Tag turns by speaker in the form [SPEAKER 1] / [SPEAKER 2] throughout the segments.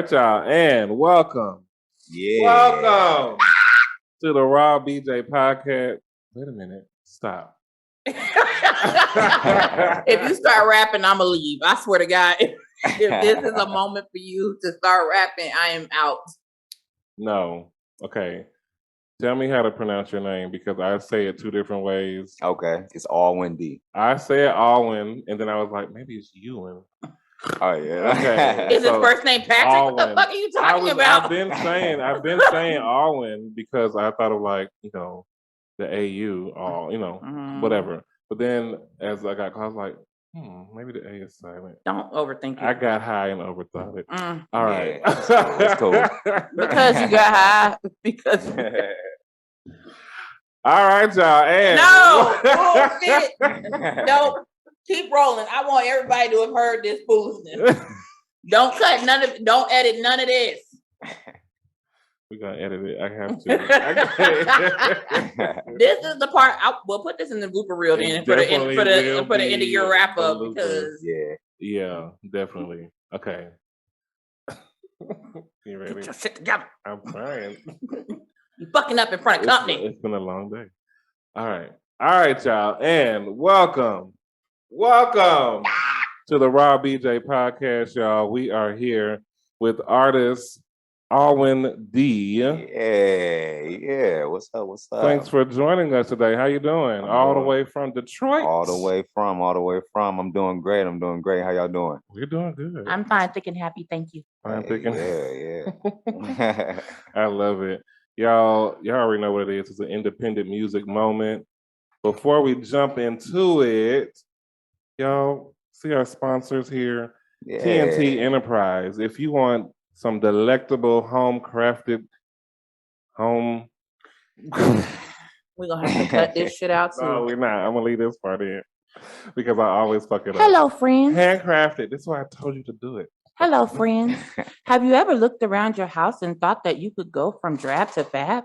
[SPEAKER 1] right, y'all, and welcome. Welcome to the Raw BJ podcast. Wait a minute. Stop.
[SPEAKER 2] If you start rapping, I'm going to leave. I swear to God. If this is a moment for you to start rapping, I am out.
[SPEAKER 1] No. Okay. Tell me how to pronounce your name because I say it two different ways.
[SPEAKER 3] Okay. It's AUWIN D.
[SPEAKER 1] I say it AUWIN, and then I was like, maybe it's Ewin.
[SPEAKER 3] Oh yeah.
[SPEAKER 1] Okay.
[SPEAKER 2] Is his first name Patrick?
[SPEAKER 1] AUWIN.
[SPEAKER 2] What the fuck are you talking about?
[SPEAKER 1] I've been saying AUWIN because I thought of like, the AU, whatever. But then as I got called, I was like, maybe the A is silent.
[SPEAKER 2] Don't overthink it.
[SPEAKER 1] I got high and overthought it. All right.
[SPEAKER 3] That's cool.
[SPEAKER 2] Because you got high. Because
[SPEAKER 1] all right, y'all. And
[SPEAKER 2] no, bullshit. Nope. Keep rolling. I want everybody to have heard this foolishness. Don't cut none of. Don't edit none of this.
[SPEAKER 1] We're gonna edit it. I have to.
[SPEAKER 2] This is the part. We'll put this in the blooper reel then for the end of your wrap up because
[SPEAKER 1] yeah, definitely. Okay. You ready?
[SPEAKER 2] get your shit together.
[SPEAKER 1] I'm trying.
[SPEAKER 2] You fucking up in front of company.
[SPEAKER 1] It's been a long day. All right, y'all, and welcome to the Raw BJ podcast, y'all. We are here with artist AUWIN D.
[SPEAKER 3] Yeah. What's up?
[SPEAKER 1] Thanks for joining us today. How you doing? All the way from Detroit?
[SPEAKER 3] All the way from. I'm doing great. How y'all doing?
[SPEAKER 1] We're doing good.
[SPEAKER 2] I'm fine, thick and happy. Thank you.
[SPEAKER 1] Fine, thick and
[SPEAKER 3] Yeah.
[SPEAKER 1] I love it. Y'all already know what it is. It's an independent music moment. Before we jump into it, y'all see our sponsors here.
[SPEAKER 3] Yeah.
[SPEAKER 1] TNT Enterprise. If you want some delectable home-crafted home.
[SPEAKER 2] We're going to have to cut this shit out soon.
[SPEAKER 1] No, we're not. I'm going to leave this part in because I always fuck it up.
[SPEAKER 2] Hello, friends.
[SPEAKER 1] Handcrafted. That's why I told you to do it.
[SPEAKER 2] Hello, friends. Have you ever looked around your house and thought that you could go from drab to fab?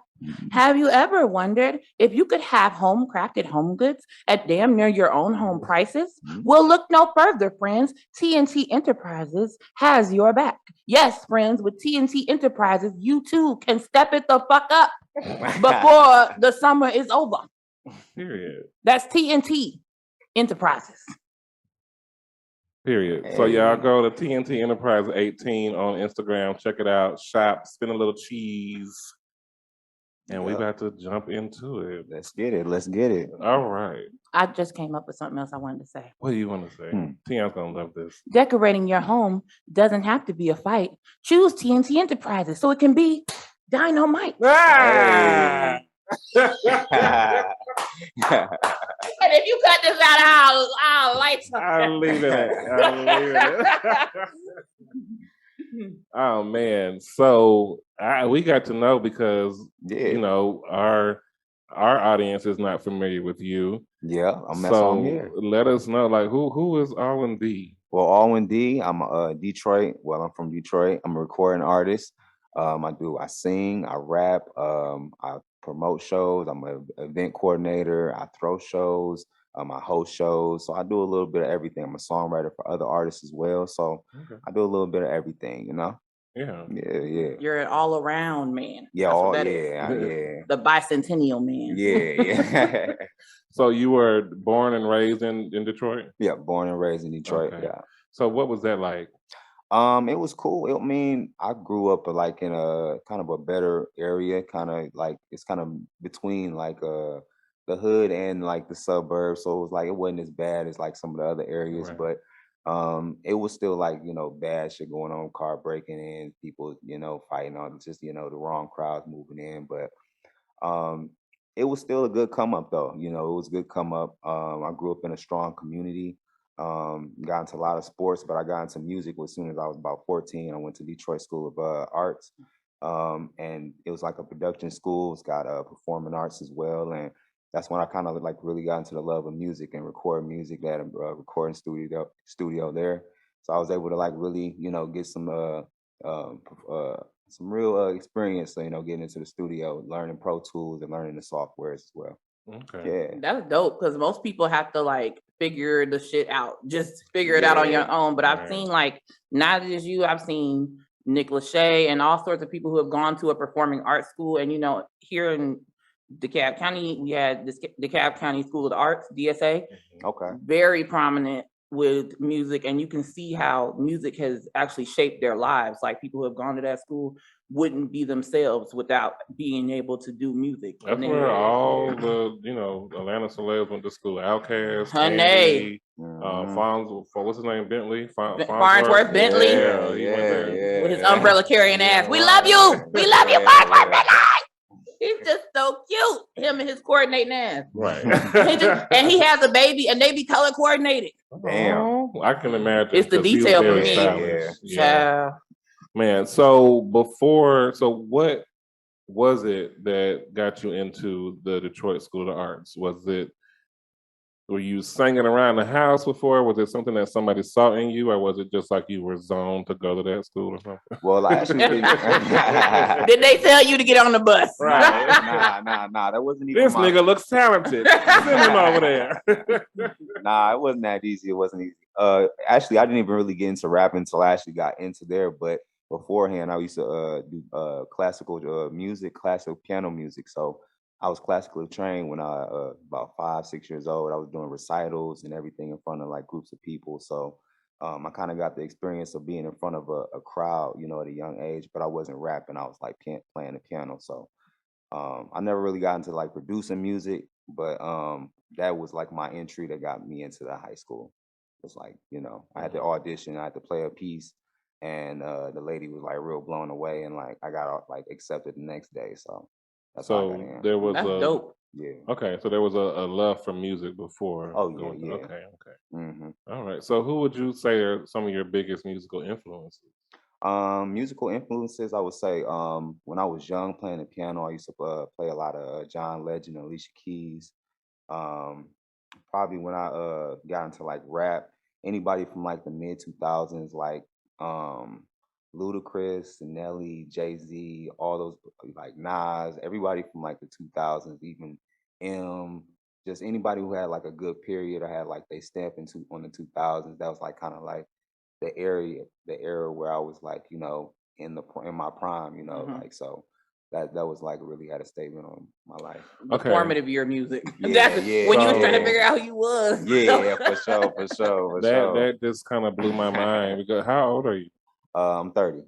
[SPEAKER 2] Have you ever wondered if you could have home-crafted home goods at damn near your own home prices? Well, look no further, friends. TNT Enterprises has your back. Yes, friends, with TNT Enterprises, you too can step it the fuck up before the summer is over.
[SPEAKER 1] Period.
[SPEAKER 2] That's TNT Enterprises.
[SPEAKER 1] Period. So y'all go to TNT Enterprise 18 on Instagram. Check it out. Shop. Spend a little cheese. And we about to jump into it.
[SPEAKER 3] Let's get it.
[SPEAKER 1] All right.
[SPEAKER 2] I just came up with something else I wanted to say.
[SPEAKER 1] What do you want to say? Tion's going to love this.
[SPEAKER 2] Decorating your home doesn't have to be a fight. Choose TNT Enterprises so it can be dynamite.
[SPEAKER 1] Ah!
[SPEAKER 2] And if you cut this out, I'll light something.
[SPEAKER 1] I'll leave it. Oh man! So we got to know because our audience is not familiar with you.
[SPEAKER 3] Yeah, I'm here.
[SPEAKER 1] Let us know, like who is AUWIN D?
[SPEAKER 3] Well, AUWIN D. I'm Detroit. Well, I'm from Detroit. I'm a recording artist. I sing, I rap, I promote shows. I'm an event coordinator. I throw shows. I host shows. So I do a little bit of everything. I'm a songwriter for other artists as well. So I do a little bit of everything,
[SPEAKER 1] Yeah.
[SPEAKER 2] You're an all around man.
[SPEAKER 3] Yeah,
[SPEAKER 2] The bicentennial man.
[SPEAKER 3] Yeah.
[SPEAKER 1] So you were born and raised in Detroit?
[SPEAKER 3] Yeah, born and raised in Detroit.
[SPEAKER 1] Okay.
[SPEAKER 3] Yeah.
[SPEAKER 1] So what was that like?
[SPEAKER 3] It was cool. I grew up like in a kind of a better area, kind of like it's kind of between like the hood and like the suburbs. So it was like it wasn't as bad as like some of the other areas,
[SPEAKER 1] right.
[SPEAKER 3] But it was still like, bad shit going on, car breaking in, people, fighting on just, the wrong crowds moving in. But it was still a good come up though. It was a good come up. I grew up in a strong community. Got into a lot of sports, but I got into music as soon as I was about 14. I went to Detroit School of Arts, and it was like a production school. It's got performing arts as well, and that's when I kind of like really got into the love of music and recording music at a recording studio there. So I was able to like really, get some real experience. So, getting into the studio, learning Pro Tools and learning the softwares as well.
[SPEAKER 1] Okay.
[SPEAKER 3] Yeah.
[SPEAKER 2] That's dope because most people have to like figure the shit out, just figure it out on your own. But I've seen like, not just you, I've seen Nick Lachey, and all sorts of people who have gone to a performing arts school. And, here in DeKalb County, we had this DeKalb County School of the Arts, DSA.
[SPEAKER 3] Okay.
[SPEAKER 2] Very prominent with music, and you can see how music has actually shaped their lives. Like people who have gone to that school wouldn't be themselves without being able to do music.
[SPEAKER 1] That's where all the, Atlanta celebs went to school. Outkast,
[SPEAKER 2] Honey.
[SPEAKER 1] Candy, Fonz, what's his name? Bentley?
[SPEAKER 2] Farnsworth Bentley.
[SPEAKER 3] Yeah,
[SPEAKER 1] he went there.
[SPEAKER 2] With his umbrella carrying ass. We love you. We love you, Farnsworth Bentley. He's just so cute. Him and his coordinating ass.
[SPEAKER 1] Right.
[SPEAKER 2] And he has a baby, and they be color coordinated.
[SPEAKER 3] Damn.
[SPEAKER 1] I can imagine.
[SPEAKER 2] It's the
[SPEAKER 1] 'cause he was
[SPEAKER 2] detail for
[SPEAKER 1] very
[SPEAKER 2] me.
[SPEAKER 1] stylish.
[SPEAKER 2] Yeah.
[SPEAKER 1] Man, what was it that got you into the Detroit School of the Arts? Were you singing around the house before? Was it something that somebody saw in you, or was it just like you were zoned to go to that school or something?
[SPEAKER 3] Well, I actually
[SPEAKER 2] Did they tell you to get on the bus?
[SPEAKER 1] Right.
[SPEAKER 3] Nah. That wasn't even
[SPEAKER 1] This nigga looks talented. Send him over there.
[SPEAKER 3] Nah, it wasn't that easy. It wasn't easy. Actually, I didn't even really get into rapping until I actually got into there. But beforehand, I used to do classical music, classical piano music. So I was classically trained when I about 5, 6 years old. I was doing recitals and everything in front of like groups of people. So I kind of got the experience of being in front of a crowd, at a young age. But I wasn't rapping. I was like playing the piano. So I never really got into like producing music, but that was like my entry that got me into the high school. It was like, I had to audition, I had to play a piece, and the lady was like real blown away, and like I got like accepted the next day. So that's how I got in.
[SPEAKER 1] There was
[SPEAKER 2] That's dope.
[SPEAKER 3] Yeah.
[SPEAKER 1] Okay, so there was a love for music before.
[SPEAKER 3] Oh yeah.
[SPEAKER 1] Okay.
[SPEAKER 3] Mm-hmm.
[SPEAKER 1] All right. So who would you say are some of your biggest musical influences?
[SPEAKER 3] Musical influences, I would say, when I was young playing the piano, I used to play a lot of John Legend, Alicia Keys. Probably when I got into like rap, anybody from like the mid 2000s, like Ludacris, Nelly, Jay-Z, all those like Nas, everybody from like the 2000s, even just anybody who had like a good period or had like they stamp on the 2000s. That was like kind of like the era where I was like, in my prime, like so that was like really had a statement on my life.
[SPEAKER 2] The formative year music.
[SPEAKER 3] Yeah,
[SPEAKER 2] when you was trying to figure out who you was.
[SPEAKER 3] Yeah, for sure.
[SPEAKER 1] That just kind of blew my mind because how old are you?
[SPEAKER 3] I'm 30.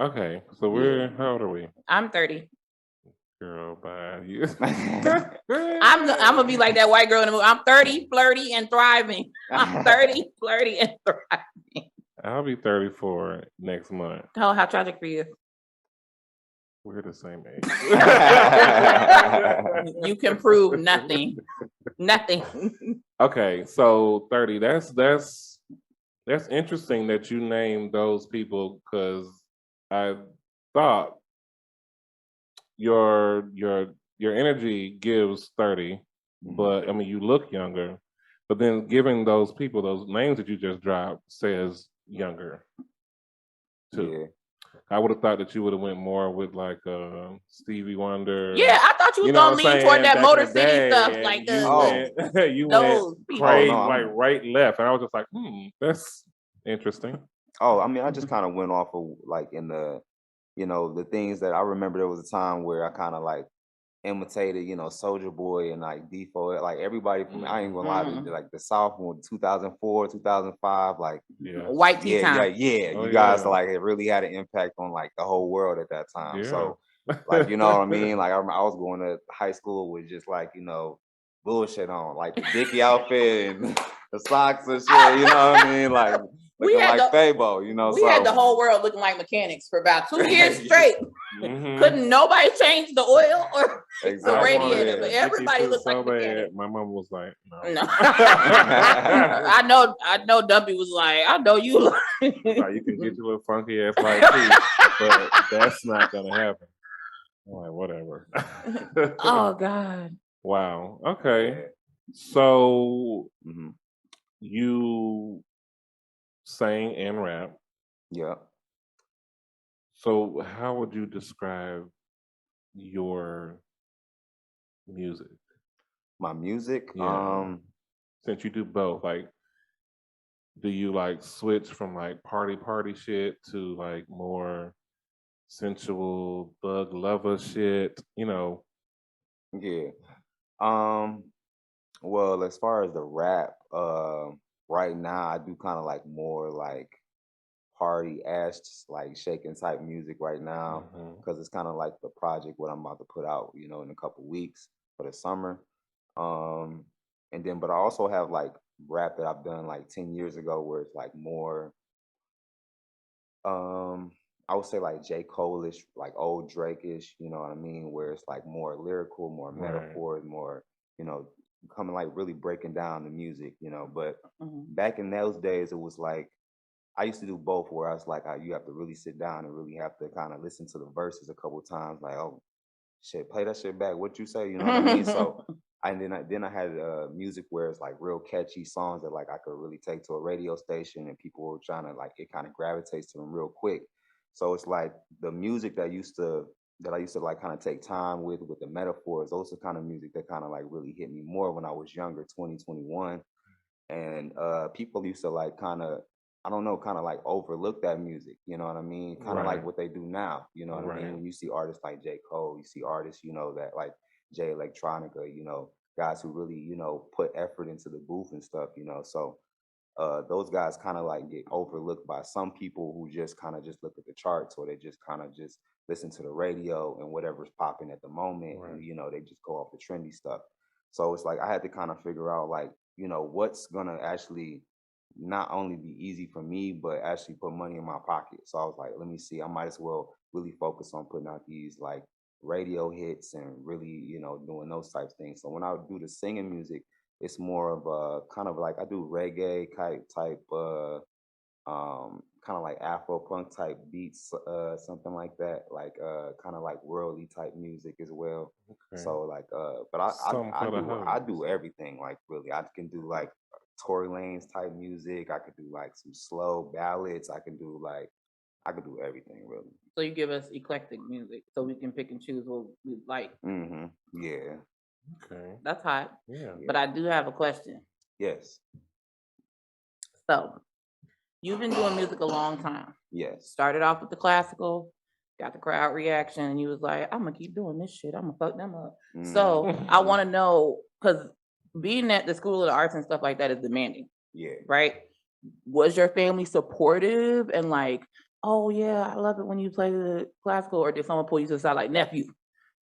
[SPEAKER 1] Okay, so how old are we?
[SPEAKER 2] I'm 30.
[SPEAKER 1] Girl, bye. You.
[SPEAKER 2] I'm gonna be like that white girl in the movie. I'm 30, flirty, and thriving. I'm 30, flirty, and thriving.
[SPEAKER 1] I'll be 34 next month.
[SPEAKER 2] Oh, how tragic for you.
[SPEAKER 1] We're the same age.
[SPEAKER 2] You can prove nothing. Nothing.
[SPEAKER 1] Okay, so 30. That's interesting that you named those people because I thought your energy gives 30, but I mean you look younger. But then giving those people those names that you just dropped says younger too.
[SPEAKER 3] Yeah.
[SPEAKER 1] I would have thought that you would have went more with like Stevie Wonder.
[SPEAKER 2] Yeah, I thought you was gonna lean toward that Motor City stuff, like
[SPEAKER 1] you went crazy, like right, left, and I was just like, that's interesting.
[SPEAKER 3] Oh, I mean, I just kind of went off of like in the, the things that I remember. There was a time where I kind of like imitated, Soulja Boy and like Defo, like everybody from I ain't gonna lie to you, like the South from 2004, 2005, like
[SPEAKER 2] white tea time.
[SPEAKER 3] You guys like it really had an impact on like the whole world at that time. So like you know what I mean? Like I remember I was going to high school with just like, bullshit on, like the Dickie outfit and the socks and shit, you know what I mean? Like looking like Fabo,
[SPEAKER 2] We had the whole world looking like mechanics for about 2 years straight. Couldn't nobody change the oil or the radiator, but everybody looked like mechanics.
[SPEAKER 1] My mom was like,
[SPEAKER 2] no. I know Dumpy was like, I know you look.
[SPEAKER 1] You can get your little funky ass like too, but that's not gonna happen. I'm like, whatever.
[SPEAKER 2] Oh God.
[SPEAKER 1] Wow. Okay. So you sang and rap.
[SPEAKER 3] Yeah.
[SPEAKER 1] So how would you describe your music?
[SPEAKER 3] My music?
[SPEAKER 1] Yeah. Since you do both, like do you like switch from like party shit to like more sensual thug lover shit? You know,
[SPEAKER 3] Yeah. Um, well, as far as the rap, right now I do kind of like more like party ass like shaking type music right now
[SPEAKER 1] mhm,
[SPEAKER 3] because it's kind of like the project what I'm about to put out, in a couple weeks for the summer. Um, and then but I also have like rap that I've done like 10 years ago where it's like more um I would say like J. Cole-ish, like old Drake-ish, you know what I mean? Where it's like more lyrical, more
[SPEAKER 1] right,
[SPEAKER 3] metaphors, more, you know, coming like really breaking down the music. But
[SPEAKER 2] Mhm.
[SPEAKER 3] back in those days, it was like I used to do both where I was like, you have to really sit down and really have to kind of listen to the verses a couple times, like, oh shit, play that shit back. What you say? You know what I mean? So then I had music where it's like real catchy songs that like I could really take to a radio station and people were trying to like it kind of gravitates to them real quick. So it's like the music that I used to like kind of take time with the metaphors. Those are kind of music that kind of like really hit me more when I was younger, 2021. And people used to like kind of I don't know, kind of like overlook that music, you know what I mean? Kind of like
[SPEAKER 1] right,
[SPEAKER 3] what they do now, you know what I mean?
[SPEAKER 1] right,
[SPEAKER 3] When you see artists like J. Cole, you see artists, that like Jay Electronica, guys who really, put effort into the booth and stuff. So those guys kind of like get overlooked by some people who just kind of just look at the charts or they just kind of just listen to the radio and whatever's popping at the moment and
[SPEAKER 1] right,
[SPEAKER 3] they just go off the trendy stuff. So it's like I had to kind of figure out like what's gonna actually not only be easy for me but actually put money in my pocket. So I was like, let me see, I might as well really focus on putting out these like radio hits and really doing those types of things. So when I would do the singing music, it's more of a kind of like I do reggae type kind of like Afro punk type beats, something like that, like kind of like worldly type music as well.
[SPEAKER 1] okay.
[SPEAKER 3] So like but I, I
[SPEAKER 1] Something
[SPEAKER 3] I
[SPEAKER 1] for the
[SPEAKER 3] do I
[SPEAKER 1] hoes.
[SPEAKER 3] do everything like really. I can do like Tory Lanez type music. I could do like some slow ballads. I could do everything really.
[SPEAKER 2] So you give us eclectic music so we can pick and choose what we like.
[SPEAKER 3] Yeah.
[SPEAKER 1] Okay,
[SPEAKER 2] That's hot.
[SPEAKER 1] yeah.
[SPEAKER 2] But I do have a question.
[SPEAKER 3] Yes.
[SPEAKER 2] So you've been doing music a long time.
[SPEAKER 3] Yes.
[SPEAKER 2] Started off with the classical, got the crowd reaction, and you was like, I'm gonna keep doing this shit. I'm gonna fuck them up.
[SPEAKER 3] hmm
[SPEAKER 2] So I want to know, because being at the School of the Arts and stuff like that is demanding,
[SPEAKER 3] Yeah.
[SPEAKER 2] right? Was your family supportive and like, oh yeah, I love it when you play the classical, or did someone pull you to the side like, nephew,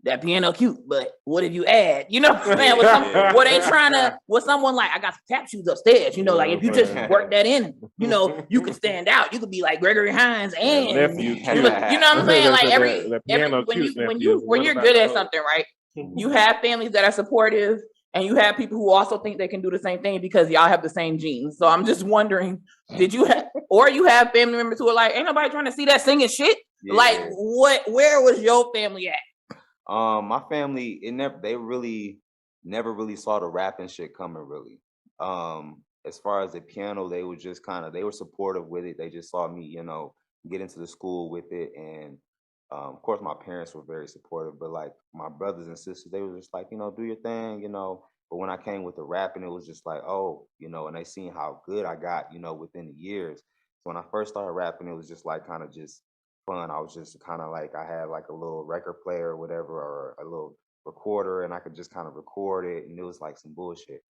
[SPEAKER 2] that piano cute, but what if you add? You know what I'm saying? Were they trying to, was someone like, I got some tap shoes upstairs, like if you just work that in, you could stand out. You could be like Gregory Hines
[SPEAKER 1] Yeah,
[SPEAKER 2] and
[SPEAKER 1] nephew
[SPEAKER 2] you
[SPEAKER 1] cute.
[SPEAKER 2] know what I'm saying? Like
[SPEAKER 1] The
[SPEAKER 2] every
[SPEAKER 1] piano
[SPEAKER 2] when
[SPEAKER 1] cute
[SPEAKER 2] you
[SPEAKER 1] nephew.
[SPEAKER 2] when
[SPEAKER 1] What
[SPEAKER 2] you're
[SPEAKER 1] about
[SPEAKER 2] good
[SPEAKER 1] the
[SPEAKER 2] at
[SPEAKER 1] hoes?
[SPEAKER 2] something, right? You have families that are supportive and you have people who also think they can do the same thing because y'all have the same genes. So I'm just wondering, did you have, or you have family members who are like, ain't nobody trying to see that singing shit? Like
[SPEAKER 3] Yeah.
[SPEAKER 2] where was your family at?
[SPEAKER 3] My family, they really never really saw the rapping shit coming really. As far as the piano, they were just they were supportive with it. They just saw me, get into the school with it. And of course my parents were very supportive, but like my brothers and sisters, they were just like, do your thing. But when I came with the rapping, it was just like, oh, and they seen how good I got, within the years. So when I first started rapping, it was just like kind of just fun. I was just kind of like I had like a little record player or whatever, or a little recorder, and I could just kind of record it, and it was like some bullshit.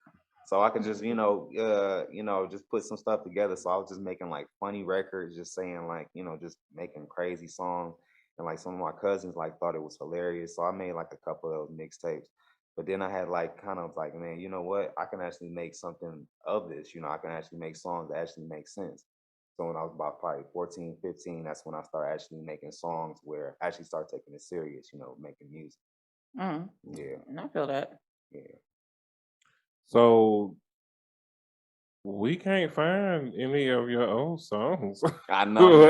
[SPEAKER 3] So I could just, just put some stuff together. So I was just making like funny records, just saying like, just making crazy songs. And like some of my cousins like thought it was hilarious. So I made like a couple of those mixtapes. But then I had like kind of like, man, you know what? I can actually make something of this. I can actually make songs that actually make sense. So when I was about probably 14, 15, that's when I started actually making songs where I actually started taking it serious, making music.
[SPEAKER 2] Mm,
[SPEAKER 3] Yeah,
[SPEAKER 2] and I feel that.
[SPEAKER 3] yeah.
[SPEAKER 1] So we can't find any of your old songs.
[SPEAKER 3] I know.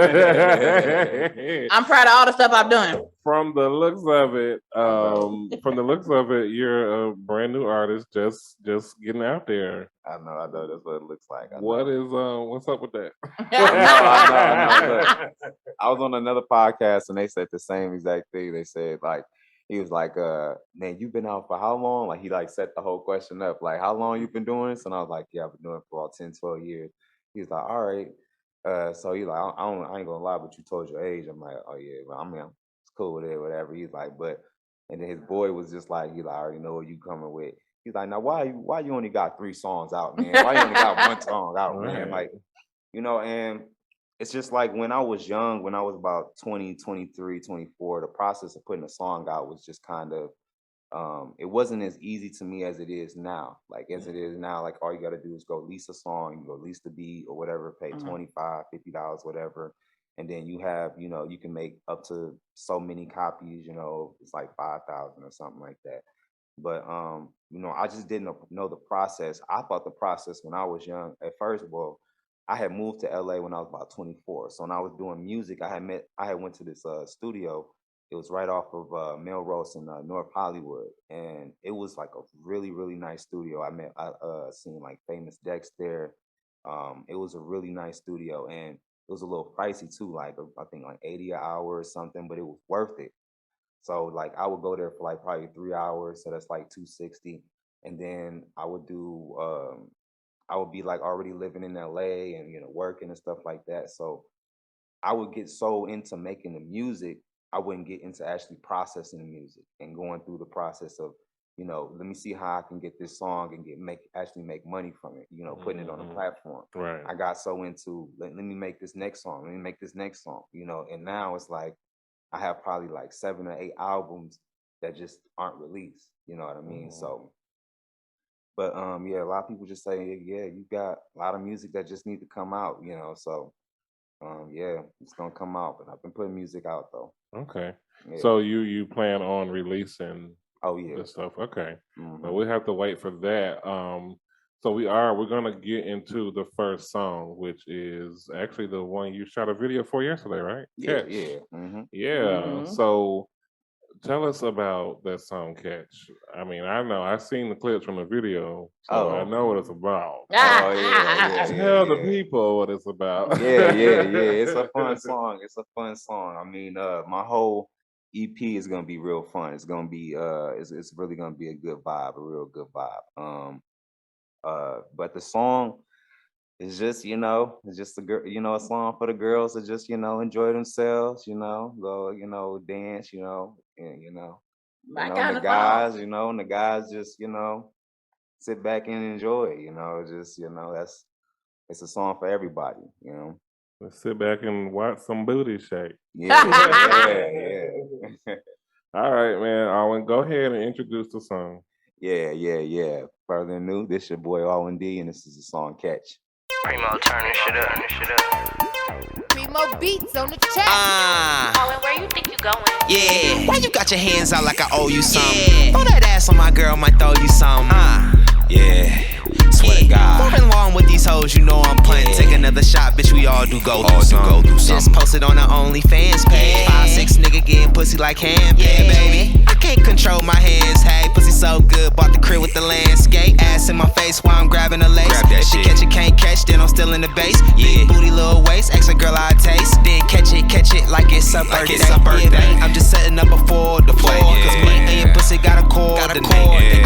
[SPEAKER 2] I'm proud of all the stuff I've done.
[SPEAKER 1] From the looks of it, you're a brand new artist, just getting out there.
[SPEAKER 3] I know, that's what it looks like. I
[SPEAKER 1] What
[SPEAKER 3] know.
[SPEAKER 1] is what's up with that?
[SPEAKER 3] I know. Look, I was on another podcast and they said the same exact thing. They said like he was like, man, you've been out for how long? Like he like set the whole question up, like how long you been doing this? And I was like, yeah, I've been doing it for about 10, 12 years. He's like, all right. So he's like, I ain't gonna lie, but you told your age. I'm like, oh yeah, well, I mean, it's cool with it, whatever. He's like, but, and then his boy was just like, he's like, I already know what you coming with. He's like, now why you only got 3 songs out, man? Why you only got 1 song out, man? Like, you know, and it's just like when I was young, when I was about 20, 23, 24, the process of putting a song out was just kind of, it wasn't as easy to me as it is now. Like as it is now, like all you got to do is go lease a song, you go lease the beat or whatever, pay $25, $50, whatever. And then you have, you know, you can make up to so many copies, you know, it's like 5,000 or something like that. But, you know, I just didn't know the process. I thought the process when I was young, at first, well, I had moved to LA when I was about 24. So when I was doing music, I had went to this studio. It was right off of Melrose in North Hollywood. And it was like a really, really nice studio. I seen like Famous Dex there. It was a really nice studio, and it was a little pricey too, like I think like 80 an hour or something, but it was worth it. So like I would go there for like probably 3 hours, so that's like $260. And then I would do I would be like already living in LA and, you know, working and stuff like that. So I would get so into making the music, I wouldn't get into actually processing the music and going through the process of, you know, let me see how I can get this song and actually make money from it, you know, putting it on a platform.
[SPEAKER 1] Right.
[SPEAKER 3] I got so into let me make this next song, you know, and now it's like I have probably like 7 or 8 albums that just aren't released, you know what I mean? So, but yeah, a lot of people just say, yeah, you got a lot of music that just need to come out, you know, so yeah, it's gonna come out, but I've been putting music out though.
[SPEAKER 1] Okay.
[SPEAKER 3] Yeah.
[SPEAKER 1] So you plan on releasing
[SPEAKER 3] Oh yeah.
[SPEAKER 1] the stuff? Okay.
[SPEAKER 3] Mhm.
[SPEAKER 1] But we have to wait for that. So we're gonna get into the first song, which is actually the one you shot a video for yesterday, right?
[SPEAKER 3] Yeah,
[SPEAKER 1] Catch.
[SPEAKER 3] yeah. Mhm.
[SPEAKER 1] Yeah.
[SPEAKER 2] Mhm.
[SPEAKER 1] So tell us about that song, Catch. I mean, I know I've seen the clips from the video, so I
[SPEAKER 3] Oh.
[SPEAKER 1] know what it's about.
[SPEAKER 3] Oh yeah.
[SPEAKER 1] Tell the people what it's about.
[SPEAKER 3] Yeah. It's a fun song. It's a fun song. I mean, my whole EP is gonna be real fun. It's gonna be it's really gonna be a good vibe, a real good vibe. But the song is just, you know, it's just a song for the girls to just, you know, enjoy themselves, you know, go, you know, dance, you know, and
[SPEAKER 2] My
[SPEAKER 3] and
[SPEAKER 2] kind
[SPEAKER 3] the
[SPEAKER 2] of
[SPEAKER 3] guys,
[SPEAKER 2] song.
[SPEAKER 3] you know, and the guys just, you know, sit back and enjoy, you know, just, you know, it's a song for everybody, you know.
[SPEAKER 1] Let's sit back and watch some booty shake.
[SPEAKER 3] Yeah.
[SPEAKER 1] All right, man. Allwin, go ahead and introduce the song.
[SPEAKER 3] Yeah. Further than new, this your boy AUWIN D, and this is the song Catch.
[SPEAKER 4] Primo, turn this shit up.
[SPEAKER 5] Primo beats on the track.
[SPEAKER 6] Allwin,
[SPEAKER 4] where you think you going?
[SPEAKER 6] Yeah. Why you got your hands out like I owe you something? Throw that ass on my girl, might throw you something. Yeah. Swear to God. Moving along with these hoes, you know I'm playing. Take another shot, bitch, we all do go through something. Just posted on the OnlyFans page. 5'6" nigga getting pussy like handpan, baby. I can't control my hands, hey, pussy so good. Bought the crib with the landscape. Ass in my face while I'm grabbing a lace. If she catch it, can't catch, then I'm still in the base. Big booty, little waist, extra girl I taste. Then catch it like it's a birthday. Yeah, baby, I'm just setting up before the play. Cause me and your pussy got a coordinate.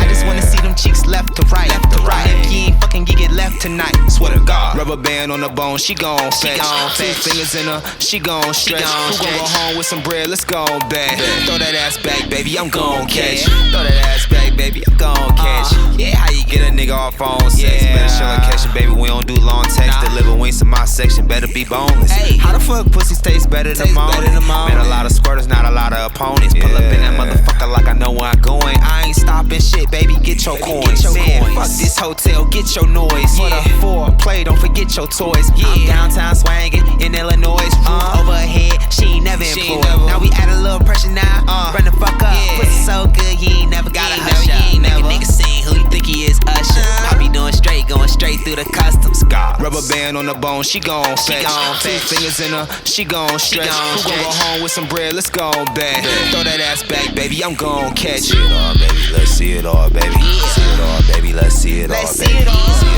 [SPEAKER 6] I just wanna see them cheeks left to right. If you ain't fucking, you get left tonight. Swear to God. Rubber band on the bone, she gon' fetch. 2 fingers in her, she gon' stretch. Who gon' go home with some bread? Let's go back. Throw that ass back, baby, I'm gon' catch. Throw that ass back, baby, I'm gon' catch. Yeah, how you get a nigga off phone sex? Better show her catch it, baby, we don't do long text. Deliver wings to my section, better be boneless. How the fuck pussies taste better than moaning? Man, a lot of squirters, not a lot of opponents. Pull up in that motherfucker like I know where I'm going. I ain't stopping shit, baby, get your coins. Man, fuck this hotel, get your noise. For the foreplay, don't forget your toys. I'm downtown swangin' in Illinois. Roof overhead, she ain't never employed. Now we add a little pressure now. Run the fuck up. Pussy so good, he ain't never gotta hush up. Make a nigga sing who you think he is, Usher. I be doing straight, going straight through the customs. Rubber band on the bone, she gon' fetch. 2 fingers in her, she gon' stretch. Who gon' go home with some bread? Let's go back. Throw that ass back, baby, I'm gon' catch. See it all, baby, let's see it all, baby. See it all, baby, let's see it all, baby. See it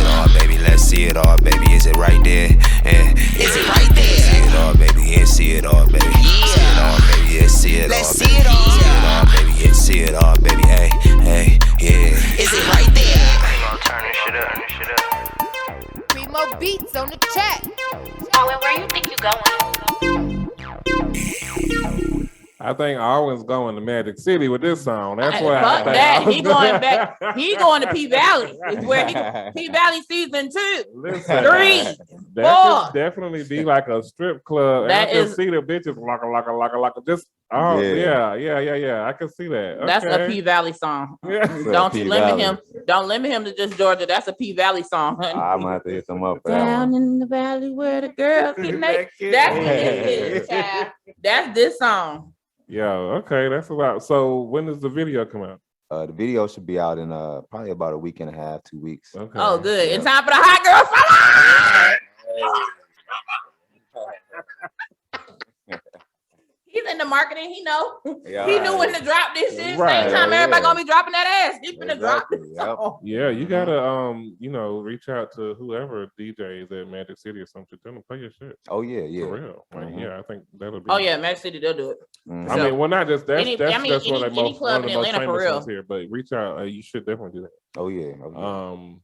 [SPEAKER 6] all, baby, let's see it all, baby. Is it right there? Is it right there? See it all, baby, yeah, see it all, baby. See it all, baby, yeah, see it all, baby. See it all, baby, yeah, see it all, baby. Hey, yeah. Is it right there?
[SPEAKER 4] Primo, turn this shit up.
[SPEAKER 5] Primo Beats on the track.
[SPEAKER 2] Oh, and where you think you going?
[SPEAKER 1] I think Alwyn's going to Magic City with this song. That's why.
[SPEAKER 2] Fuck that. He going back. He going to P Valley. Is where he P Valley season 2,
[SPEAKER 1] Listen,
[SPEAKER 2] 3,
[SPEAKER 1] that
[SPEAKER 2] 4.
[SPEAKER 1] could definitely be like a strip club.
[SPEAKER 2] That
[SPEAKER 1] I can
[SPEAKER 2] is-
[SPEAKER 1] see the bitches laka. Just yeah. I can see that.
[SPEAKER 2] That's a
[SPEAKER 1] Okay.
[SPEAKER 2] P Valley song.
[SPEAKER 1] Yeah.
[SPEAKER 2] Don't
[SPEAKER 3] P
[SPEAKER 2] you limit
[SPEAKER 3] Valley.
[SPEAKER 2] him. Don't limit him to just Georgia. That's a P Valley song.
[SPEAKER 3] I'm gonna have to hit them up for that
[SPEAKER 2] Down
[SPEAKER 3] one.
[SPEAKER 2] in the valley where the girls get naked. That's what this is, child. That's this song.
[SPEAKER 1] Yeah. Okay. That's about. So when does the video come out?
[SPEAKER 3] The video should be out in probably about a week and a half, 2 weeks.
[SPEAKER 1] Okay.
[SPEAKER 2] Oh, good.
[SPEAKER 3] Yeah.
[SPEAKER 2] In time for the hot girl summer. He's in the marketing. He know.
[SPEAKER 3] Yeah,
[SPEAKER 2] He knew when to drop this shit.
[SPEAKER 1] Right,
[SPEAKER 2] Same time
[SPEAKER 3] yeah.
[SPEAKER 2] everybody gonna be dropping that ass. He finna drop
[SPEAKER 3] Exactly,
[SPEAKER 2] this
[SPEAKER 3] yep.
[SPEAKER 2] song.
[SPEAKER 1] Yeah, you gotta reach out to whoever DJs at Magic City or something. Tell them to play your shit.
[SPEAKER 3] Oh yeah, yeah.
[SPEAKER 1] For real. Like,
[SPEAKER 3] Mhm.
[SPEAKER 1] yeah, I think that'll be.
[SPEAKER 2] Oh yeah, Magic City, they'll do it.
[SPEAKER 3] Mhm.
[SPEAKER 1] I mean, well, not just that's
[SPEAKER 2] Any-
[SPEAKER 1] that's
[SPEAKER 2] I mean,
[SPEAKER 1] that's one of
[SPEAKER 2] any
[SPEAKER 1] the most
[SPEAKER 2] club
[SPEAKER 1] one of
[SPEAKER 2] in
[SPEAKER 1] the most
[SPEAKER 2] Atlanta, for
[SPEAKER 1] famous
[SPEAKER 2] real.
[SPEAKER 1] ones here. But reach out. You should definitely do that.
[SPEAKER 3] Oh yeah. Oh,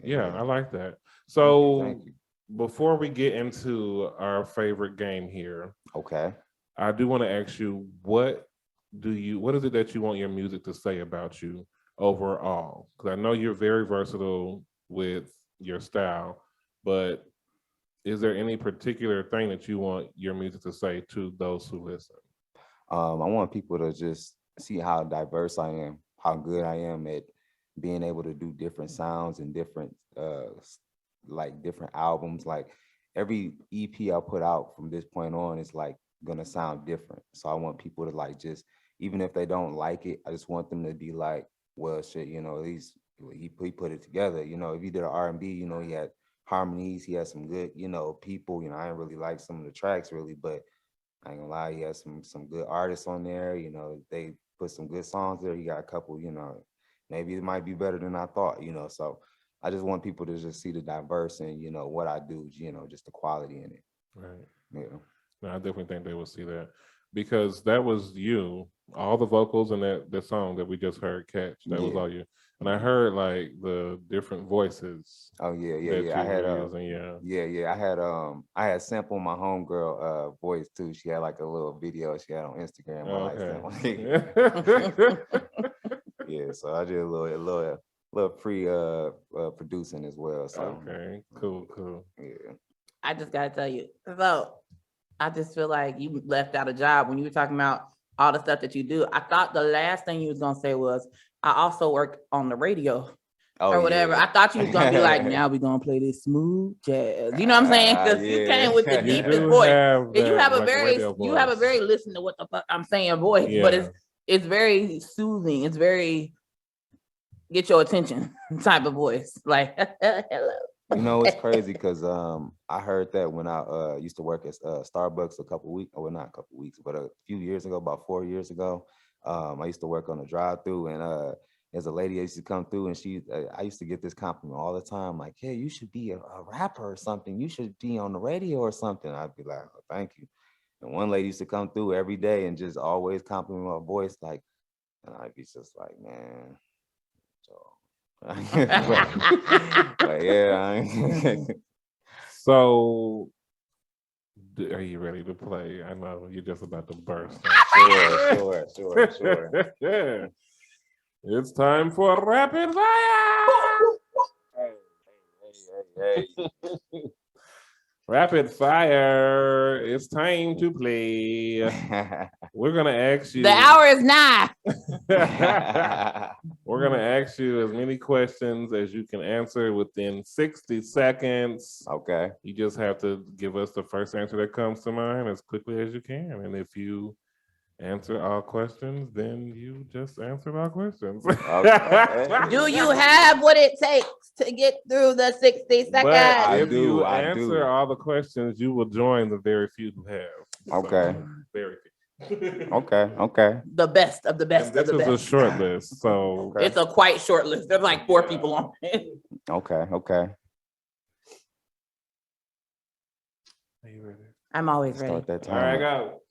[SPEAKER 3] yeah.
[SPEAKER 1] Yeah, I like that.
[SPEAKER 3] Thank
[SPEAKER 1] So
[SPEAKER 3] you.
[SPEAKER 1] before we get into our favorite game here,
[SPEAKER 3] Okay.
[SPEAKER 1] I do want to ask you what is it that you want your music to say about you overall? Because I know you're very versatile with your style, but is there any particular thing that you want your music to say to those who listen?
[SPEAKER 3] I want people to just see how diverse I am, how good I am at being able to do different sounds and different like different albums. Like every EP I put out from this point on is like gonna sound different. So I want people to like just, even if they don't like it, I just want them to be like, well, shit, at least he put it together. If he did an R&B, he had harmonies, he had some good, people. I didn't really like some of the tracks really, but I ain't gonna lie, he has some good artists on there. They put some good songs there. He got a couple, maybe it might be better than I thought, So I just want people to just see the diverse and, what I do, just the quality in it.
[SPEAKER 1] Right.
[SPEAKER 3] Yeah.
[SPEAKER 1] No, I definitely think they will see that because that was you. All the vocals in that song that we just heard, Catch, that was
[SPEAKER 3] Yeah.
[SPEAKER 1] all you. And I heard like the different voices.
[SPEAKER 3] Oh yeah,
[SPEAKER 1] that
[SPEAKER 3] yeah. I
[SPEAKER 1] you
[SPEAKER 3] had
[SPEAKER 1] were using,
[SPEAKER 3] yeah. I had sampled my homegirl voice too. She had like a little video she had on Instagram. I like that one.
[SPEAKER 1] Okay.
[SPEAKER 3] Yeah, so I did a little free producing as well. So
[SPEAKER 1] Okay. Cool.
[SPEAKER 3] yeah.
[SPEAKER 2] I just gotta tell you. So I just feel like you left out a job when you were talking about all the stuff that you do. I thought the last thing you was gonna say was, I also work on the radio or whatever.
[SPEAKER 3] Yeah.
[SPEAKER 2] I thought you was gonna be like, now we're gonna play this smooth jazz. You know what I'm saying? Because you
[SPEAKER 3] Yeah.
[SPEAKER 2] came with the
[SPEAKER 3] You
[SPEAKER 2] deepest
[SPEAKER 1] do
[SPEAKER 2] voice.
[SPEAKER 1] have
[SPEAKER 2] And you
[SPEAKER 1] that,
[SPEAKER 2] have a
[SPEAKER 1] like,
[SPEAKER 2] very
[SPEAKER 1] radio voice.
[SPEAKER 2] listen to what the fuck I'm saying voice, but it's very soothing. It's very get your attention type of voice. Like hello.
[SPEAKER 3] It's crazy because I heard that when I used to work at Starbucks a few years ago, about 4 years ago. I used to work on a drive-through, and there's a lady that used to come through, and I used to get this compliment all the time, like, "Hey, you should be a rapper or something. You should be on the radio or something." I'd be like, "Oh, thank you." And one lady used to come through every day and just always compliment my voice, like, and I'd be just like, man. So, but yeah.
[SPEAKER 1] So, are you ready to play? I know you're just about to burst.
[SPEAKER 3] Sure.
[SPEAKER 1] It's time for rapid fire.
[SPEAKER 3] Hey.
[SPEAKER 1] Rapid fire. It's time to play. We're gonna ask you.
[SPEAKER 2] The hour is 9.
[SPEAKER 1] We're gonna ask you as many questions as you can answer within 60 seconds.
[SPEAKER 3] Okay.
[SPEAKER 1] You just have to give us the first answer that comes to mind as quickly as you can. And if you answer all questions, then you just answered all questions.
[SPEAKER 3] Okay.
[SPEAKER 2] Do you have what it takes to get through the 60 seconds?
[SPEAKER 1] But if
[SPEAKER 3] do,
[SPEAKER 1] you
[SPEAKER 3] I
[SPEAKER 1] answer
[SPEAKER 3] do.
[SPEAKER 1] all the questions, you will join the very few who have.
[SPEAKER 3] Okay.
[SPEAKER 1] So, very few.
[SPEAKER 3] Okay.
[SPEAKER 2] The best of the
[SPEAKER 1] And
[SPEAKER 2] best of
[SPEAKER 1] this
[SPEAKER 2] the
[SPEAKER 1] is a
[SPEAKER 2] best.
[SPEAKER 1] short list, so
[SPEAKER 3] Okay.
[SPEAKER 2] It's a quite short list. There's like 4 people on it.
[SPEAKER 3] Okay.
[SPEAKER 1] are you ready?
[SPEAKER 2] I'm always ready.
[SPEAKER 3] Start that
[SPEAKER 1] All right,
[SPEAKER 3] time.
[SPEAKER 1] go.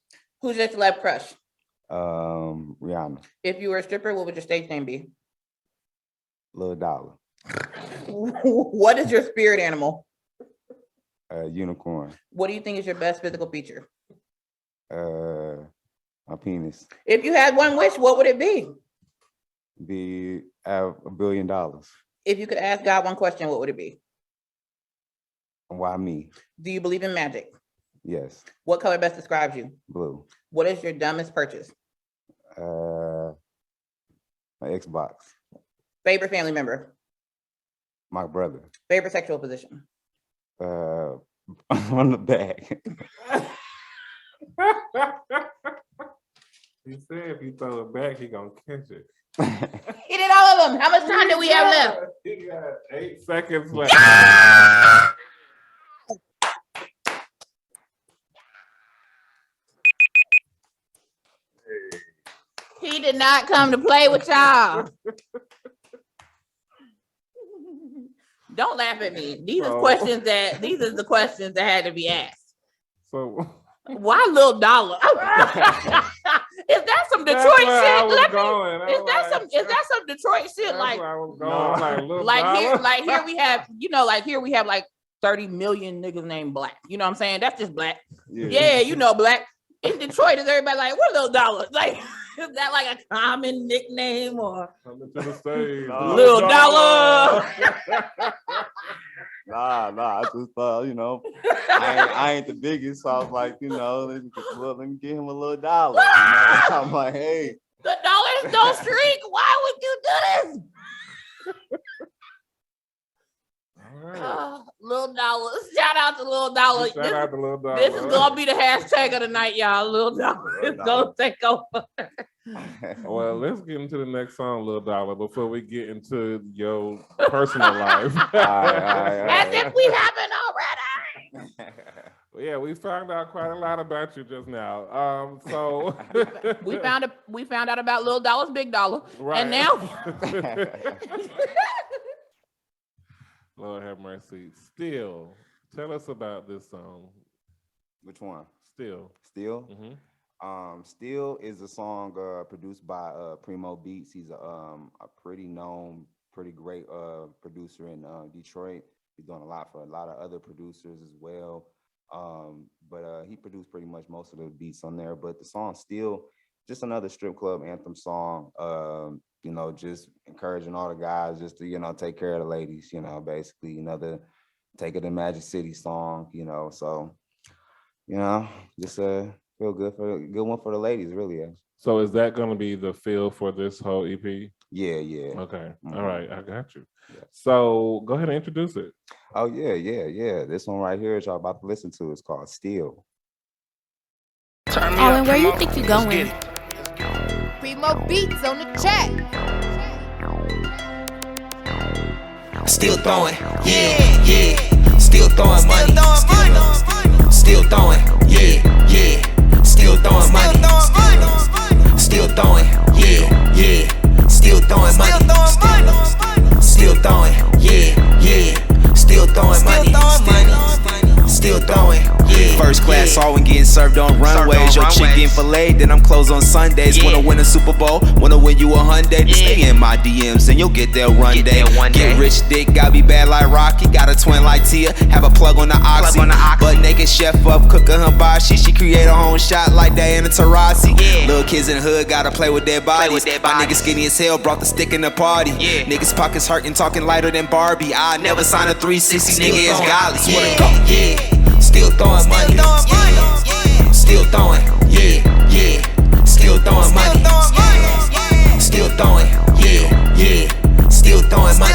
[SPEAKER 2] Who's your celeb crush?
[SPEAKER 3] Rihanna,
[SPEAKER 2] If you were a stripper, what would your stage name be?
[SPEAKER 3] Lil Dollar,
[SPEAKER 2] What is your spirit animal?
[SPEAKER 3] Unicorn.
[SPEAKER 2] What do you think is your best physical feature?
[SPEAKER 3] My penis.
[SPEAKER 2] If you had one wish, what would it be?
[SPEAKER 3] Be $1 billion.
[SPEAKER 2] If you could ask God one question, what would it be?
[SPEAKER 3] Why me?
[SPEAKER 2] Do you believe in magic?
[SPEAKER 3] Yes.
[SPEAKER 2] What color best describes you?
[SPEAKER 3] Blue.
[SPEAKER 2] What is your dumbest purchase?
[SPEAKER 3] My Xbox.
[SPEAKER 2] Favorite family member?
[SPEAKER 3] My brother.
[SPEAKER 2] Favorite sexual position?
[SPEAKER 3] On the back.
[SPEAKER 1] He said if you throw it back, he gonna catch it.
[SPEAKER 2] He did all of them. How much time do we have left?
[SPEAKER 1] He got 8 seconds left.
[SPEAKER 2] He did not come to play with y'all. Don't laugh at me. These are the questions that had to be asked.
[SPEAKER 1] So
[SPEAKER 2] why Lil Dollar? Is that some Detroit shit? Is that some Detroit shit? Like, here we have, here we have like 30 million niggas named Black. You know what I'm saying? That's just Black. Yeah, Black. In Detroit, is everybody like, what Lil Dollar? Like, is that like a common nickname or Lil Dollar?
[SPEAKER 3] Nah. I just thought, I ain't the biggest, so I was like, let me give him a little dollar. I'm like, hey.
[SPEAKER 2] The dollars don't streak. Why would you do this? Lil Dollar. Shout out to Lil Dollar. This is gonna be the hashtag of the night, y'all. Lil Dollar is gonna take over.
[SPEAKER 1] Well, let's get into the next song, Lil Dollar, before we get into your personal life.
[SPEAKER 2] As if we haven't already.
[SPEAKER 1] Yeah, we found out quite a lot about you just now. So
[SPEAKER 2] we found out about Lil Dollar's Big Dollar, right. And now.
[SPEAKER 1] Lord have mercy. Still, tell us about this song.
[SPEAKER 3] Which one?
[SPEAKER 1] Still.
[SPEAKER 3] Mm-hmm. Still is a song produced by Primo Beats. He's a pretty known, pretty great producer in Detroit. He's done a lot for a lot of other producers as well. But he produced pretty much most of the beats on there. But the song Still, just another strip club anthem song. Just encouraging all the guys just to, take care of the ladies, basically, the Take It to Magic City song, so, just feel good one for the ladies, really. Yeah.
[SPEAKER 1] So is that going to be the feel for this whole EP?
[SPEAKER 3] Yeah.
[SPEAKER 1] Okay.
[SPEAKER 3] Mm-hmm.
[SPEAKER 1] All right. I got you. Yeah. So go ahead and introduce it.
[SPEAKER 3] Oh, yeah. This one right here, y'all about to listen to, is called Still.
[SPEAKER 5] Allwin, where you think you're going?
[SPEAKER 7] Primo Beats on the track.
[SPEAKER 6] Still throwing, yeah. Still throwing money. Still throwing, yeah. Still throwing money. Still throwing, yeah. Still throwing money. Still throwing, yeah. Still throwing money. Still throwing, yeah. First class Allwin getting served on runways. Your chick getting filleted, then I'm closed on Sundays. Wanna win a Super Bowl, wanna win you a Hyundai. Stay in my DMs and you'll get there one day. Get rich dick, gotta be bad like Rocky. Got a twin like Tia, have a plug on the oxy. But naked chef up, cooking her hibachi. She create her own shot like Diana Taurasi. Little kids in the hood gotta play with their bodies. My niggas skinny as hell, brought the stick in the party. Niggas pockets hurting, talking lighter than Barbie. I never sign a 360, nigga is godless. Wanna go, yeah. Still throwing money. Still throwing, yeah. Still throwing money. Still throwing, yeah. Still throwing money.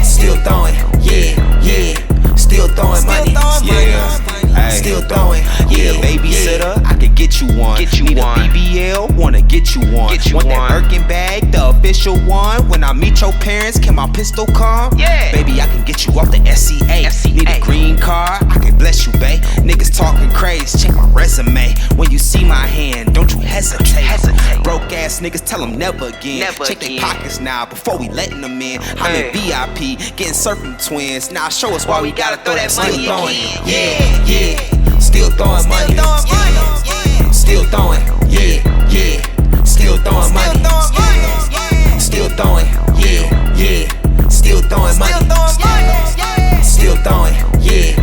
[SPEAKER 6] Still throwing, yeah. Still throwing money, yeah. Still throwing, yeah. Babysitter, I could get you one. Need a BBL, wanna get you one. Want that Birkin bag, the official one. When I meet your parents, can my pistol come? Yeah. Baby, I can get you off the SCA. Need a green card, I can bless you, babe. Niggas talking crazy, check my resume. When you see my hand, don't you hesitate. Broke ass niggas, tell them never again. Check their pockets now before we letting them in. I'm in VIP, getting served from twins. Now show us why we gotta throw that money again. Yeah. Still throwing money. Still throwing, yeah. Still throwing money. Still throwing, yeah. Still throwing money. Still throwing, yeah.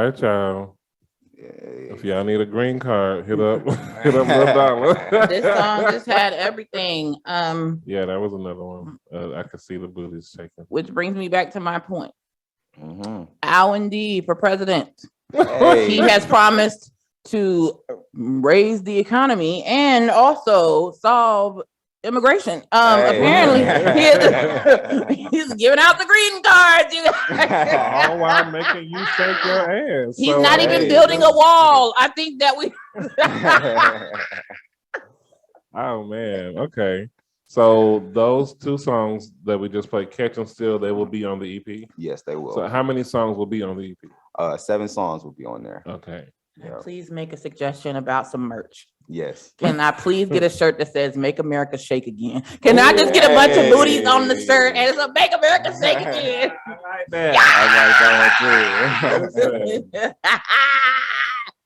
[SPEAKER 1] right, y'all.
[SPEAKER 3] Yeah.
[SPEAKER 1] If y'all need a green card, hit up Lil Dollar.
[SPEAKER 2] This song just had everything.
[SPEAKER 1] Yeah, that was another one. I could see the booties shaking.
[SPEAKER 2] Which brings me back to my point.
[SPEAKER 3] Mhm.
[SPEAKER 2] AUWIN D for president.
[SPEAKER 3] Hey.
[SPEAKER 2] He has promised to raise the economy and also solve immigration. Apparently, he's giving out the green cards.
[SPEAKER 1] All while making you shake your ass.
[SPEAKER 2] He's
[SPEAKER 1] So,
[SPEAKER 2] not even
[SPEAKER 3] hey,
[SPEAKER 2] building a wall. I think that we.
[SPEAKER 1] Oh man, okay. So those two songs that we just played, Catch and Still, they will be on the EP.
[SPEAKER 3] Yes, they will.
[SPEAKER 1] So how many songs will be on the EP?
[SPEAKER 3] 7 songs will be on there.
[SPEAKER 1] Okay.
[SPEAKER 3] Yeah.
[SPEAKER 2] Please make a suggestion about some merch.
[SPEAKER 3] Yes.
[SPEAKER 2] Can I please get a shirt that says "Make America Shake Again"? Can I just get a bunch of booties on the shirt and it's a "Make America Shake Again"?
[SPEAKER 1] I like that.
[SPEAKER 3] I like that one too.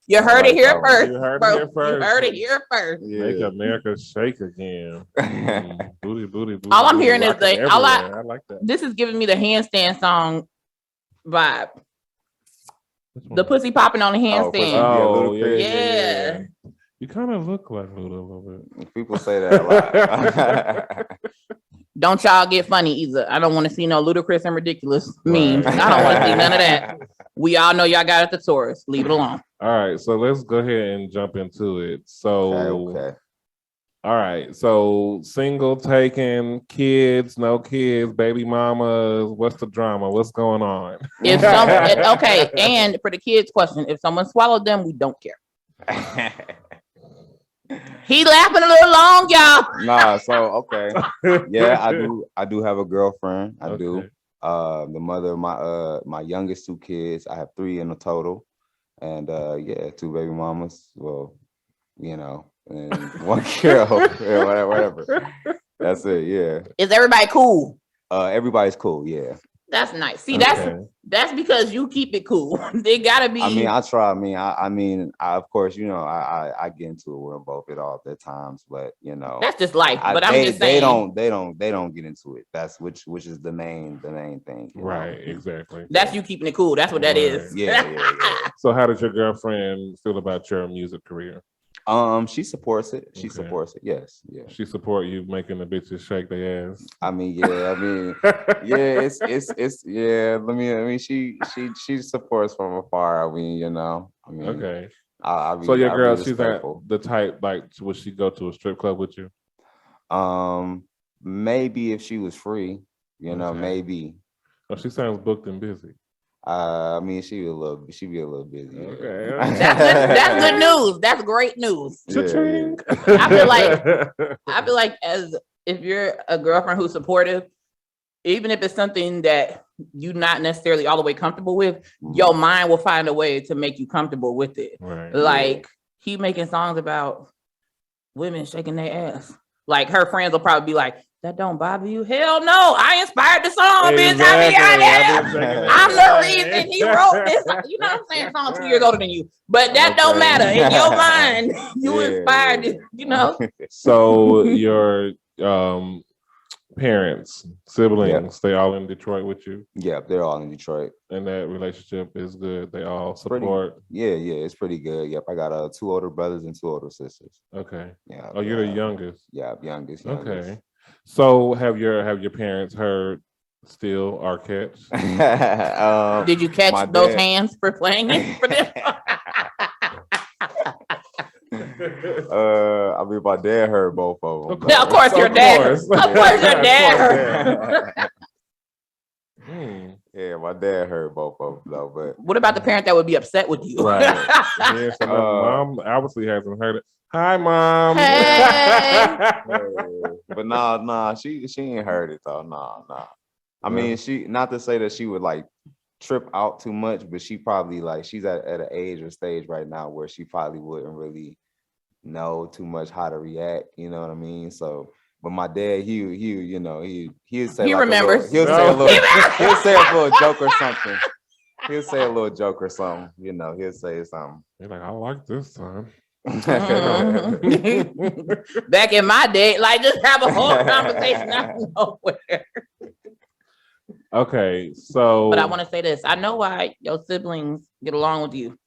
[SPEAKER 2] You heard it here
[SPEAKER 3] that one.
[SPEAKER 2] first.
[SPEAKER 1] You heard it
[SPEAKER 2] bro.
[SPEAKER 1] here first.
[SPEAKER 2] You heard it here first.
[SPEAKER 1] Make America shake again. Booty, booty, booty.
[SPEAKER 2] All I'm
[SPEAKER 1] booty,
[SPEAKER 2] hearing is
[SPEAKER 1] rocking
[SPEAKER 2] I
[SPEAKER 1] like that.
[SPEAKER 2] This is giving me the handstand song vibe.
[SPEAKER 1] Which one?
[SPEAKER 2] The pussy popping on the
[SPEAKER 3] Oh,
[SPEAKER 2] handstand.
[SPEAKER 1] Oh,
[SPEAKER 3] Ludacris.
[SPEAKER 2] Yeah.
[SPEAKER 1] You kind of look like Luda a little bit.
[SPEAKER 3] People say that a lot.
[SPEAKER 2] Don't y'all get funny either. I don't want to see no ludicrous and ridiculous memes.
[SPEAKER 1] Right.
[SPEAKER 2] I don't want to see none of that. We all know y'all got it at the Taurus. Leave it alone.
[SPEAKER 1] All right, so let's go ahead and jump into it. So,
[SPEAKER 3] Okay.
[SPEAKER 1] all right, so single, taken, kids, no kids, baby mamas. What's the drama? What's going on?
[SPEAKER 2] If okay, and for the kids' question, if someone swallowed them, we don't care. He laughing a little long, y'all.
[SPEAKER 3] Nah, so okay. Yeah, I do have a girlfriend. I do.
[SPEAKER 1] Okay.
[SPEAKER 3] The mother of my youngest 2 kids. I have 3 in a total. And yeah, 2 baby mamas. Well, you know, and 1 girl. Yeah, whatever. That's it, yeah.
[SPEAKER 2] Is everybody cool?
[SPEAKER 3] Everybody's cool, yeah.
[SPEAKER 2] That's nice. See,
[SPEAKER 1] Okay.
[SPEAKER 2] that's because you keep it cool. They gotta be.
[SPEAKER 3] I mean, I try. I mean, of course, you know, I get into it with them both at all at times, but you know,
[SPEAKER 2] that's just life. But I'm
[SPEAKER 3] they,
[SPEAKER 2] just saying.
[SPEAKER 3] they don't get into it. That's which is the main thing. You know?
[SPEAKER 1] Right, exactly.
[SPEAKER 2] That's you keeping it cool. That's what that is.
[SPEAKER 3] Yeah.
[SPEAKER 1] So, how does your girlfriend feel about your music career?
[SPEAKER 3] She supports it. She
[SPEAKER 1] Okay.
[SPEAKER 3] supports it. Yes. Yeah.
[SPEAKER 1] She support you making the bitches shake their ass.
[SPEAKER 3] I mean, yeah. Yeah. It's yeah. Let me. She supports from afar. I mean, you know. I mean.
[SPEAKER 1] Okay.
[SPEAKER 3] So
[SPEAKER 1] your girl, she's
[SPEAKER 3] respectful.
[SPEAKER 1] not the type, like, would she go to a strip club with you?
[SPEAKER 3] Maybe if she was free, you know,
[SPEAKER 1] Okay.
[SPEAKER 3] maybe.
[SPEAKER 1] Oh, she sounds booked and busy.
[SPEAKER 3] I mean, she'd be a little busy. Yeah.
[SPEAKER 1] Okay.
[SPEAKER 2] That's good news. That's great news.
[SPEAKER 1] Cha-ching.
[SPEAKER 2] I feel like as if you're a girlfriend who's supportive, even if it's something that you're not necessarily all the way comfortable with, your mind will find a way to make you comfortable with it.
[SPEAKER 1] Right.
[SPEAKER 2] Like he making songs about women shaking their ass. Like her friends will probably be like, "That don't bother you?" Hell no, I inspired the song, bitch. I'm the reason he wrote this. You know what I'm saying? Song 2 years older than you, but that don't matter. In your mind, you inspired it. You know.
[SPEAKER 1] So your parents, siblings, they all in Detroit with you,
[SPEAKER 3] Yeah, they're all in Detroit.
[SPEAKER 1] and that relationship is good. They all support.
[SPEAKER 3] Yeah, it's pretty good. Yep, I got 2 older brothers and 2 older sisters.
[SPEAKER 1] Okay.
[SPEAKER 3] Yeah.
[SPEAKER 1] Oh, you're the youngest.
[SPEAKER 3] Yeah, youngest.
[SPEAKER 1] Okay. So have your parents heard "Still" or "Catch"?
[SPEAKER 2] Did you
[SPEAKER 3] my
[SPEAKER 2] catch those
[SPEAKER 3] dad-
[SPEAKER 2] hands for playing it for them?
[SPEAKER 3] I mean, my dad heard both of them.
[SPEAKER 2] Yeah, of course your dad.
[SPEAKER 1] course.
[SPEAKER 2] Of course your dad heard.
[SPEAKER 3] Yeah, my dad heard both of them though, but
[SPEAKER 2] What about the parent that would be upset with you?
[SPEAKER 1] Right. Yeah, so mom obviously hasn't heard it. Hi, mom.
[SPEAKER 3] but nah, she ain't heard it though. Nah. I mean, she not to say that she would like trip out too much, but she probably like she's at an age or stage right now where she probably wouldn't really know too much how to react. You know what I mean? So. But my dad, he you know, he'd say
[SPEAKER 2] He
[SPEAKER 3] like
[SPEAKER 2] remembers.
[SPEAKER 3] he'll say a little joke or something. He'll say a little joke or something. You know, he'll say something.
[SPEAKER 1] You're like, I like this son.
[SPEAKER 2] Back in my day, like just have a whole conversation out of nowhere.
[SPEAKER 1] Okay, so
[SPEAKER 2] But I want to say this. I know why your siblings get along with you.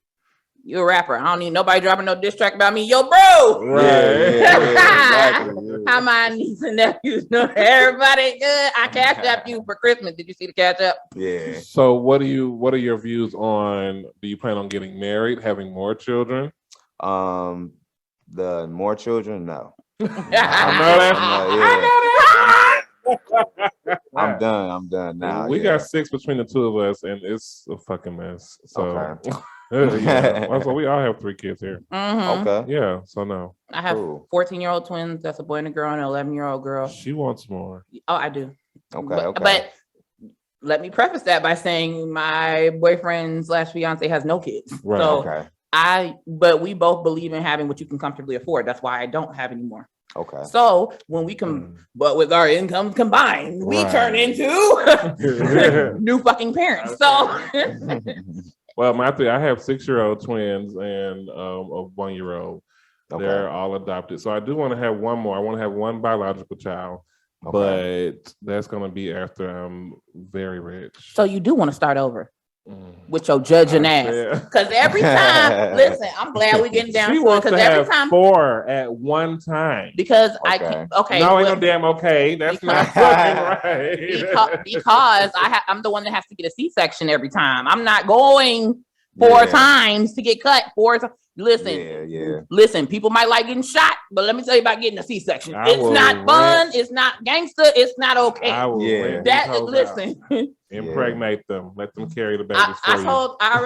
[SPEAKER 2] You're a rapper. I don't need nobody dropping no diss track about me. Yo, bro.
[SPEAKER 1] right.
[SPEAKER 3] Exactly.
[SPEAKER 2] How my nieces and nephews know everybody good. I cashed up you for Christmas. Did you see the cash up?
[SPEAKER 3] Yeah.
[SPEAKER 1] So what are your views on, do you plan on getting married, having more children?
[SPEAKER 3] The more children, no.
[SPEAKER 1] I know that.
[SPEAKER 3] I'm done now.
[SPEAKER 1] We
[SPEAKER 3] yeah.
[SPEAKER 1] got 6 between the two of us, and it's a fucking mess. So,
[SPEAKER 3] Okay.
[SPEAKER 1] yeah. Also, we all have 3 kids here.
[SPEAKER 2] Mhm.
[SPEAKER 3] Okay.
[SPEAKER 1] Yeah, so no.
[SPEAKER 2] I have
[SPEAKER 3] Cool.
[SPEAKER 2] 14-year-old twins. That's a boy and a girl and an 11-year-old girl.
[SPEAKER 1] She wants more.
[SPEAKER 2] Oh, I do.
[SPEAKER 3] Okay.
[SPEAKER 2] But let me preface that by saying my boyfriend / fiance has no kids.
[SPEAKER 1] Right.
[SPEAKER 2] So
[SPEAKER 3] Okay.
[SPEAKER 2] but we both believe in having what you can comfortably afford. That's why I don't have any more.
[SPEAKER 3] Okay.
[SPEAKER 2] So when we but with our incomes combined, we turn into new fucking parents. So
[SPEAKER 1] Well, I have 6-year-old twins and a 1-year-old.
[SPEAKER 3] Okay.
[SPEAKER 1] They're all adopted. So I do want to have one more. I want to have one biological child, but that's going to be after I'm very rich.
[SPEAKER 2] So you do want to start over with your judging ass. Because every time, listen, I'm glad we're getting down
[SPEAKER 1] She
[SPEAKER 2] to it.
[SPEAKER 1] wants
[SPEAKER 2] Because
[SPEAKER 1] to
[SPEAKER 2] every
[SPEAKER 1] have
[SPEAKER 2] time,
[SPEAKER 1] 4 at one time.
[SPEAKER 2] because I
[SPEAKER 3] Okay.
[SPEAKER 2] can't, okay.
[SPEAKER 1] No, ain't
[SPEAKER 2] well,
[SPEAKER 1] no damn okay. That's not
[SPEAKER 2] because-
[SPEAKER 1] fucking right.
[SPEAKER 2] because I'm the one that has to get a C-section every time. I'm not going 4 times to get cut 4 times. Listen, listen, people might like getting shot, but let me tell you about getting a C-section.
[SPEAKER 1] I
[SPEAKER 2] It's
[SPEAKER 1] will
[SPEAKER 2] not fun.
[SPEAKER 1] rent-
[SPEAKER 2] It's not gangster. It's not okay.
[SPEAKER 1] I will rent
[SPEAKER 2] That
[SPEAKER 1] these hoes
[SPEAKER 2] listen.
[SPEAKER 1] out. Impregnate them. Let them carry the babies for you.
[SPEAKER 2] I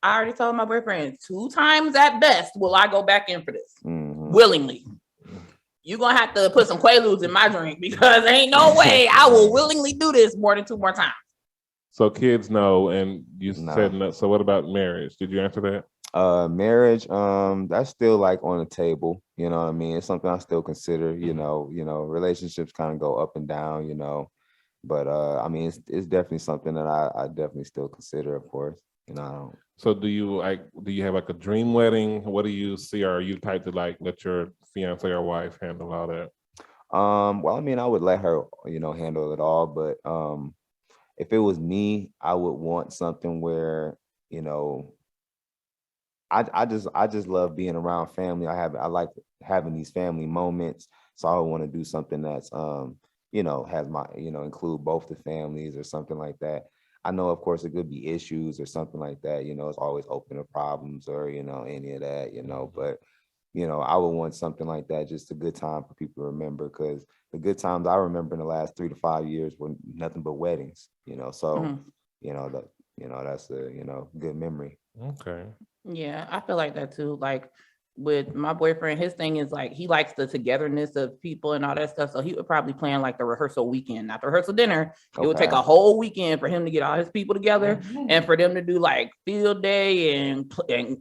[SPEAKER 2] already told my boyfriend 2 times at best will I go back in for this willingly. You're gonna have to put some Quaaludes in my drink because ain't no way I will willingly do this more than 2 more times.
[SPEAKER 1] So kids know, and you
[SPEAKER 3] No.
[SPEAKER 1] said no. So what about marriage? Did you answer that?
[SPEAKER 3] Marriage, that's still like on the table, you know what I mean? It's something I still consider, you know, relationships kind of go up and down, you know. But I mean it's definitely something that I definitely still consider, of course. You know,
[SPEAKER 1] So do you have like a dream wedding? What do you see? Or are you type to like let your fiance or wife handle all that?
[SPEAKER 3] well, I mean, I would let her, you know, handle it all, but if it was me, I would want something where, you know, I just love being around family. I like having these family moments. So I would want to do something that's you know, has my, you know, include both the families or something like that. I know, of course, it could be issues or something like that. You know, it's always open to problems or, you know, any of that, you know, but, you know, I would want something like that, just a good time for people to remember, because the good times I remember in the last 3 to 5 years were nothing but weddings, you know, so, you know, that's a, you know, good memory.
[SPEAKER 1] Okay.
[SPEAKER 2] Yeah, I feel like that too. Like with my boyfriend, his thing is like he likes the togetherness of people and all that stuff. So he would probably plan like the rehearsal weekend, not the rehearsal dinner. It would take a whole weekend for him to get all his people together and for them to do like field day and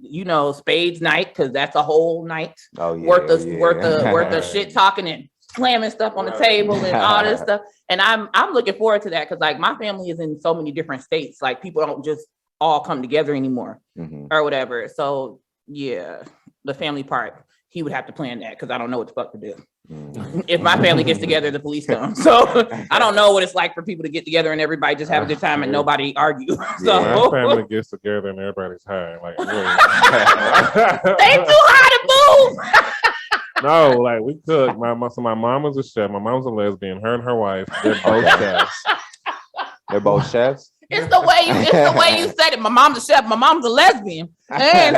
[SPEAKER 2] you know, spades night, because that's a whole night worth of shit talking and slamming stuff on the table and all this stuff. And I'm looking forward to that because like my family is in so many different states. Like people don't just all come together anymore or whatever. So yeah, the family part, he would have to plan that because I don't know what the fuck to do. If my family gets together, the police come. So I don't know what it's like for people to get togetger and everybody just have a good time and nobody argue. So
[SPEAKER 1] My family gets together and everybody's high. Like
[SPEAKER 2] they too high to move.
[SPEAKER 1] No, like we cook. My mom was a chef. My mom's a lesbian. Her and her wife, they're both chefs.
[SPEAKER 3] They're both chefs?
[SPEAKER 2] It's the way you said it. My mom's a chef. My mom's a lesbian. And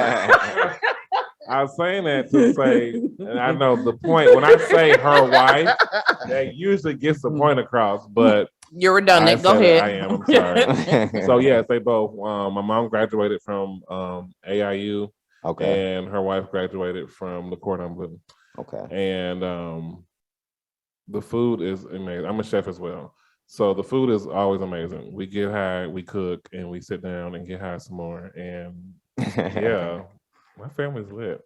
[SPEAKER 1] I was saying that to say, and I know the point when I say her wife, that usually gets the point across, but
[SPEAKER 2] you're redundant. Go ahead.
[SPEAKER 1] I am. I'm sorry. So yes, they both. My mom graduated from AIU, and her wife graduated from the Court Ombudsman. And the food is amazing. I'm a chef as well. So the food is always amazing. We get high, we cook, and we sit down and get high some more. And yeah, my family's lit.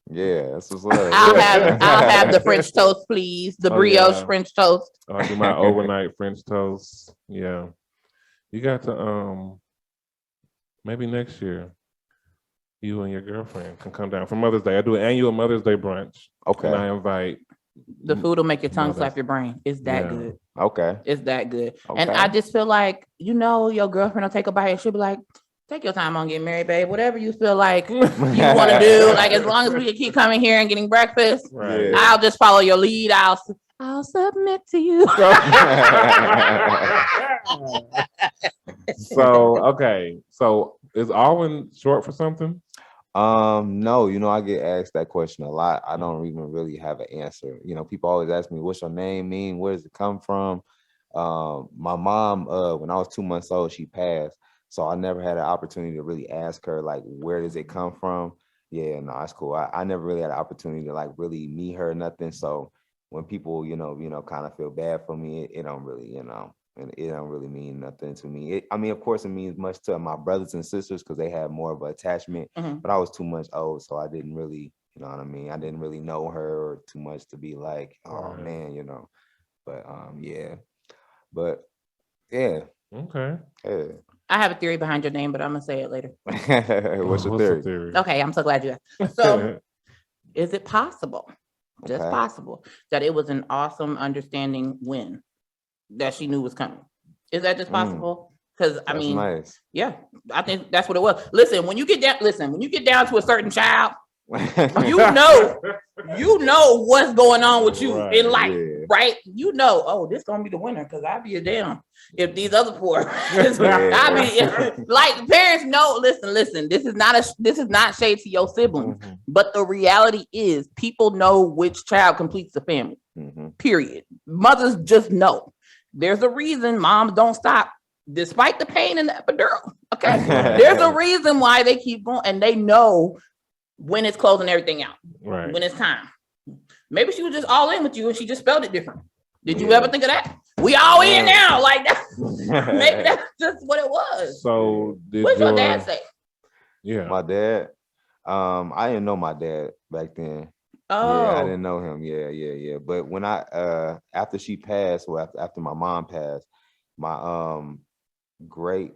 [SPEAKER 3] Yeah, that's what's up.
[SPEAKER 2] I'll have the French toast, please. The brioche French toast.
[SPEAKER 1] I do my overnight French toast. Yeah, you got to maybe next year, you and your girlfriend can come down for Mother's Day. I do an annual Mother's Day brunch. And I invite.
[SPEAKER 2] The food will make your tongue slap your brain. It's that good.
[SPEAKER 3] Okay.
[SPEAKER 2] It's that good. And
[SPEAKER 3] Okay.
[SPEAKER 2] I just feel like, you know, your girlfriend will take a bite and she'll be like, take your time on getting married, babe. Whatever you feel like you want to do. Like, as long as we can keep coming here and getting breakfast,
[SPEAKER 1] Right.
[SPEAKER 2] I'll just follow your lead. I'll submit to you.
[SPEAKER 1] So, okay. So is AUWIN short for something?
[SPEAKER 3] No, you know, I get asked that question a lot. I don't even really have an answer. You know, people always ask me, what's your name mean? Where does it come from? My mom, when I was 2 months old, she passed. So I never had an opportunity to really ask her, like, where does it come from? Yeah, no, that's cool. I never really had an opportunity to like really meet her or nothing. So when people, you know, kind of feel bad for me, it don't really, you know, and it don't really mean nothing to me. I mean, of course, it means much to my brothers and sisters because they have more of an attachment. But I was 2 months old, so I didn't really, you know what I mean? I didn't really know her too much to be like, oh man, you know. But yeah. But yeah.
[SPEAKER 1] Okay.
[SPEAKER 3] Yeah.
[SPEAKER 2] I have a theory behind your name, but I'm gonna say it later.
[SPEAKER 3] What's your
[SPEAKER 1] the
[SPEAKER 3] theory?
[SPEAKER 2] Okay, I'm so glad you asked. So, is it possible, just possible, that it was an awesome understanding win that she knew was coming? Is that just possible? Because I mean,
[SPEAKER 3] nice.
[SPEAKER 2] Yeah, I think that's what it was. Listen, when you get down to a certain child, you know what's going on with you in life, right? You know, oh, this gonna be the winner because I'd be a damn if these other four. I mean, like parents know. Listen. This is not shade to your siblings, but the reality is, people know which child completes the family. Period. Mothers just know. There's a reason moms don't stop despite the pain in the epidural. Okay, there's a reason why they keep going, and they know when it's closing everything out,
[SPEAKER 1] right?
[SPEAKER 2] When it's time. Maybe she was just all in with you and she just spelled it different. Did you ever think of that? We all in now, like that. Maybe that's just what it was.
[SPEAKER 1] So
[SPEAKER 2] what's your dad say?
[SPEAKER 1] Yeah,
[SPEAKER 3] my dad. I didn't know my dad back then.
[SPEAKER 2] Oh,
[SPEAKER 3] yeah, I didn't know him. Yeah. But when I after she passed, or after my mom passed, my great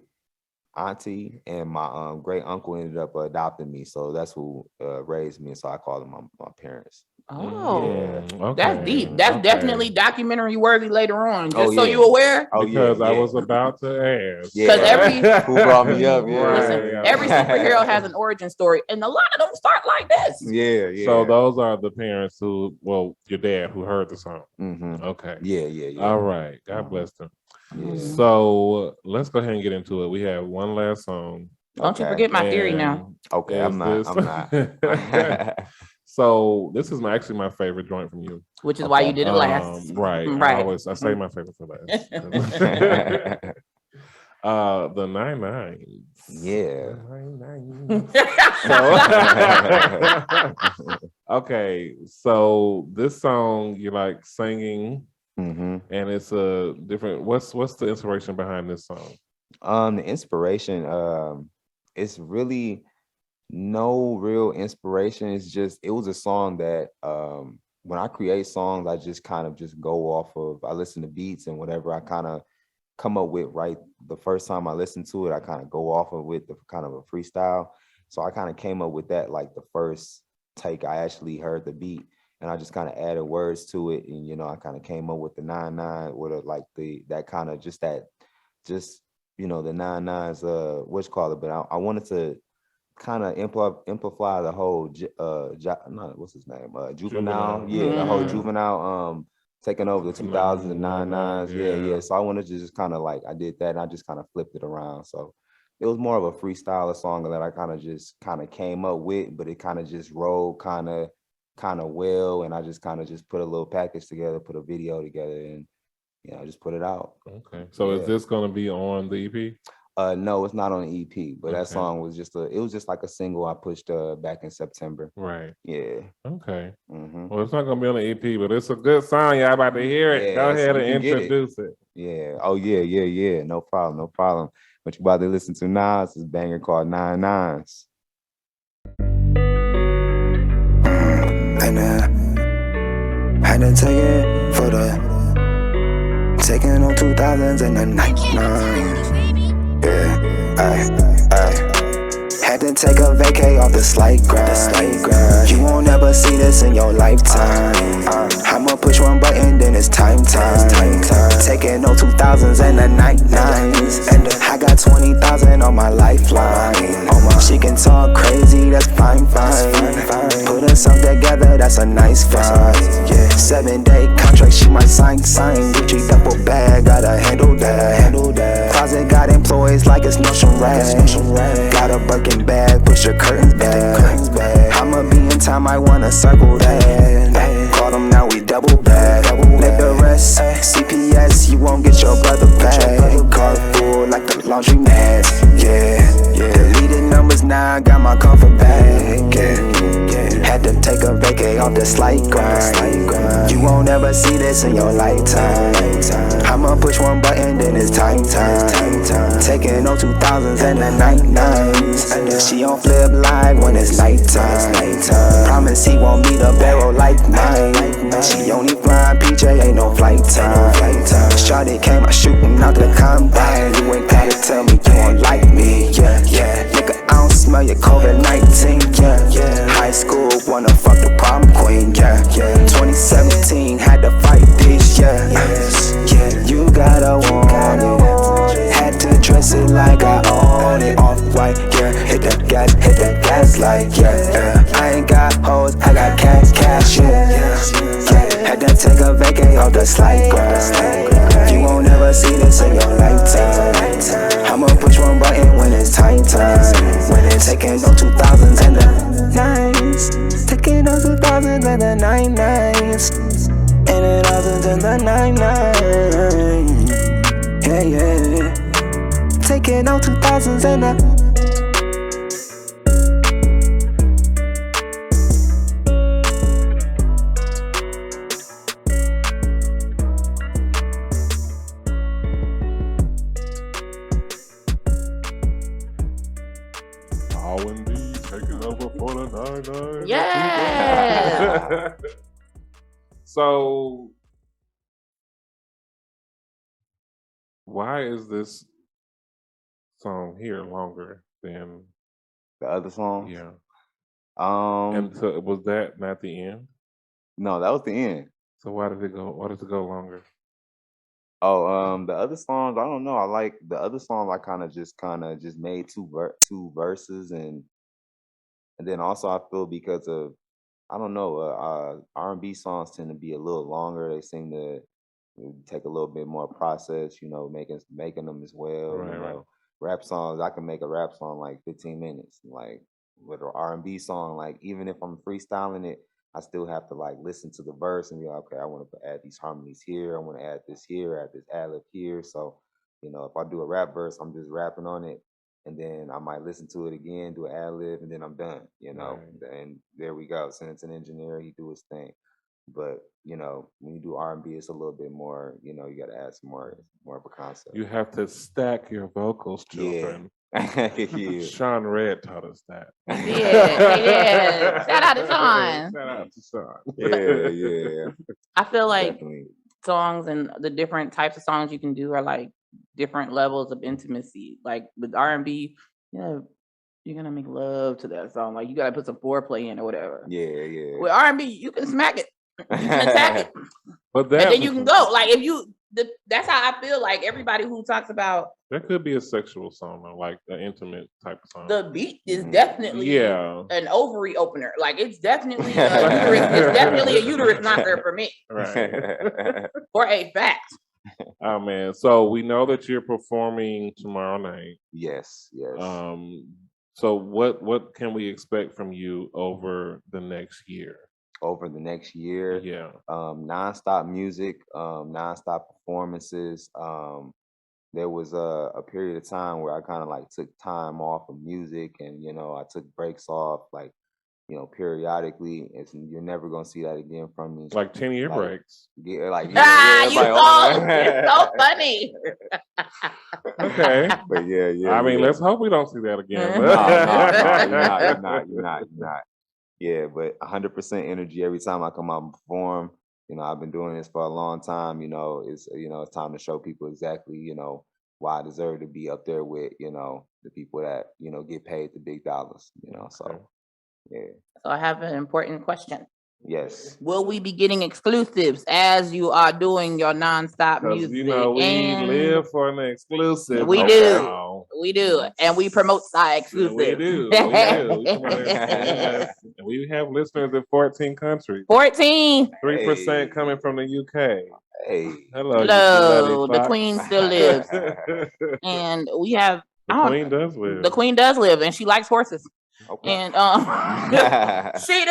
[SPEAKER 3] auntie and my great uncle ended up adopting me. So that's who raised me. So I call them my parents.
[SPEAKER 2] Oh,
[SPEAKER 1] okay.
[SPEAKER 2] That's deep. That's definitely documentary worthy later on. Just so
[SPEAKER 3] yeah.
[SPEAKER 2] you aware.
[SPEAKER 1] Because I was about to ask.
[SPEAKER 3] Yeah.
[SPEAKER 2] Every
[SPEAKER 3] who brought me up? Yeah.
[SPEAKER 2] Listen, every superhero has an origin story, and a lot of them start like this.
[SPEAKER 3] Yeah.
[SPEAKER 1] So those are the parents who, well, your dad who heard the song. Okay.
[SPEAKER 3] Yeah.
[SPEAKER 1] All right. God bless them.
[SPEAKER 3] Yeah.
[SPEAKER 1] So let's go ahead and get into it. We have one last song.
[SPEAKER 2] Don't you forget my theory now.
[SPEAKER 3] Okay, I'm not.
[SPEAKER 1] So this is actually my favorite joint from you,
[SPEAKER 2] which is why you did it last.
[SPEAKER 1] Right. I say my favorite for last. The 99.
[SPEAKER 3] Yeah.
[SPEAKER 1] Okay, so this song you like singing, and it's a different. What's the inspiration behind this song?
[SPEAKER 3] The inspiration, it's really no real inspiration. It's just it was a song that when I create songs, I just kind of just go off of. I listen to beats and whatever I kind of come up with right the first time I listen to it. I kind of go off of it, the kind of a freestyle. So I kind of came up with that like the first take. I actually heard the beat and I just kind of added words to it, and you know I kind of came up with the 99 with like that kind of just you know the 99s what you call it, but I wanted to kind of amplify the whole what's his name, Juvenile. Yeah, the whole Juvenile taking over the 2000s and 99s. Yeah. So I wanted to just kind of like I did that and I just kind of flipped it around. So it was more of a freestyle song that I kind of came up with, but it kind of just rolled kind of well, and I just kind of just put a little package together, put a video together, and just put it out.
[SPEAKER 1] Okay. So is this going to be on the EP?
[SPEAKER 3] No, it's not on the EP, but that song was just like a single I pushed back in September.
[SPEAKER 1] Right.
[SPEAKER 3] Yeah.
[SPEAKER 1] Okay. Well, it's not going to be on the EP, but it's a good song. Y'all about to hear it. Go ahead and introduce it.
[SPEAKER 3] Yeah. Oh, yeah. No problem. What you about to listen to now is this banger called 99s.
[SPEAKER 5] And had to take it for taking on 2000s and the 99s. Yeah, I had to take a vacay off the slight grind. You won't ever see this in your lifetime. I'ma push one button, then it's time. Taking no 2000s and the 99s. And I got 20,000 on my lifeline. She can talk crazy, that's fine. Put us some together, that's a nice vibe. Yeah, 7-day contract, she might sign. Gucci duffel bag, gotta handle that. Closet got employees like it's no charade. Got a Birkin bag, push your curtains back. I'ma be in time, I wanna circle that. Call them now, we double back. Let the rest, CPS, you won't get your brother back. Car full like the laundry mat. Yeah. Deleted numbers now, I got my comfort back. Had to take a vacay off the slight grind. You won't ever see this in your lifetime. I'ma push one button, then it's time. Taking no 2000s and the 99s. She on flip live when it's nighttime. Promise he won't meet a barrel like mine. She only flying PJ, ain't no flight time. Shawty came out shooting out the combine. You ain't gotta tell me you don't like me. Yeah. Nigga, I don't smell your COVID-19. Yeah. High school wanna fuck the prom queen. Yeah. 2017 had to fight this. Yeah. You gotta want it. Had to dress it like I own it. Off-white, yeah. Hit the gas like, yeah. I ain't got hoes, I got cash, yeah. Had to take a vacay off the slight grind. You won't ever see this in your lifetime. I'ma push one button when it's time. When it's taking no 2000s and the 9s. Taking no 2000s and the 99s. And the thousands and the 99s. Yeah. Taking no 2000s and the
[SPEAKER 1] AUWIN D taking over for the 99.
[SPEAKER 2] Yeah.
[SPEAKER 1] So, why is this song here longer than
[SPEAKER 3] The other songs?
[SPEAKER 1] yeah?
[SPEAKER 3] Um,
[SPEAKER 1] And so was that not the end?
[SPEAKER 3] no, that was the end.
[SPEAKER 1] So why did it go? Why does it go longer?
[SPEAKER 3] Oh, the other songs, I don't know. I like the other songs. I kind of just made two verses, and then also I feel because of I don't know. R&B songs tend to be a little longer. They seem to take a little bit more process. Making them as well.
[SPEAKER 1] Right.
[SPEAKER 3] Rap songs, I can make a rap song like 15 minutes. Like with an R&B song, like even if I'm freestyling it, I still have to like listen to the verse and be like, okay, I want to add these harmonies here. I want to add this here, add this ad lib here. So, if I do a rap verse, I'm just rapping on it. And then I might listen to it again, do an ad lib, and then I'm done,
[SPEAKER 1] Right.
[SPEAKER 3] And there we go. Send it to an engineer, he do his thing. But, when you do R&B, it's a little bit more, you got to add some more of a concept.
[SPEAKER 1] You have to stack your vocals, children.
[SPEAKER 3] Yeah.
[SPEAKER 1] Sean Red taught us that.
[SPEAKER 2] Yeah. Shout out to Sean.
[SPEAKER 1] Shout out to Sean.
[SPEAKER 3] Yeah.
[SPEAKER 2] I feel like
[SPEAKER 3] Definitely.
[SPEAKER 2] songs and the different types of songs you can do are like different levels of intimacy. Like with R&B, you're gonna make love to that song. Like you gotta put some foreplay in or whatever.
[SPEAKER 3] Yeah.
[SPEAKER 2] With R&B, you can smack it, you can attack it,
[SPEAKER 1] But
[SPEAKER 2] and
[SPEAKER 1] that
[SPEAKER 2] then you can go. Like that's how I feel. Like everybody who talks about
[SPEAKER 1] that could be a sexual song, though, like an intimate type of song.
[SPEAKER 2] the beat is definitely an ovary opener. Like it's definitely a uterus knocker for me.
[SPEAKER 1] Right.
[SPEAKER 2] For a fact.
[SPEAKER 1] Oh man. So we know that you're performing tomorrow night.
[SPEAKER 3] Yes.
[SPEAKER 1] So what can we expect from you over the next year?
[SPEAKER 3] Over the next year,
[SPEAKER 1] Yeah.
[SPEAKER 3] Nonstop music, nonstop performances. There was a period of time where I kind of like took time off of music, and I took breaks off like periodically. You're never gonna see that again from me.
[SPEAKER 1] Like 10-year breaks.
[SPEAKER 3] Yeah, like
[SPEAKER 2] It's so funny.
[SPEAKER 1] Okay.
[SPEAKER 3] But yeah.
[SPEAKER 1] I mean, let's hope we don't see that again.
[SPEAKER 3] No, you're not. Yeah, but 100% energy every time I come out and perform. I've been doing this for a long time. It's time to show people exactly, why I deserve to be up there with, the people that, you know, get paid the big dollars, you know,
[SPEAKER 1] Okay.
[SPEAKER 3] so yeah.
[SPEAKER 2] So I have an important question.
[SPEAKER 3] Yes.
[SPEAKER 2] Will we be getting exclusives as you are doing your nonstop
[SPEAKER 1] Because
[SPEAKER 2] music?
[SPEAKER 1] you know we
[SPEAKER 2] And
[SPEAKER 1] live for an exclusive.
[SPEAKER 2] We
[SPEAKER 3] Okay.
[SPEAKER 2] do.
[SPEAKER 1] now.
[SPEAKER 2] We do, and we promote our
[SPEAKER 1] Yeah,
[SPEAKER 2] exclusive.
[SPEAKER 1] we do. We do. We promote everything. Yes. And we have listeners in 14 countries.
[SPEAKER 2] 14.
[SPEAKER 1] 3%
[SPEAKER 3] Hey.
[SPEAKER 1] coming from the UK.
[SPEAKER 3] Hey.
[SPEAKER 1] Hello, you
[SPEAKER 2] Hello,
[SPEAKER 1] bloody
[SPEAKER 2] the
[SPEAKER 1] fox.
[SPEAKER 2] queen still lives,
[SPEAKER 1] The
[SPEAKER 2] and we have
[SPEAKER 1] queen does live.
[SPEAKER 2] the queen does live, and she likes horses.
[SPEAKER 3] Okay.
[SPEAKER 2] And she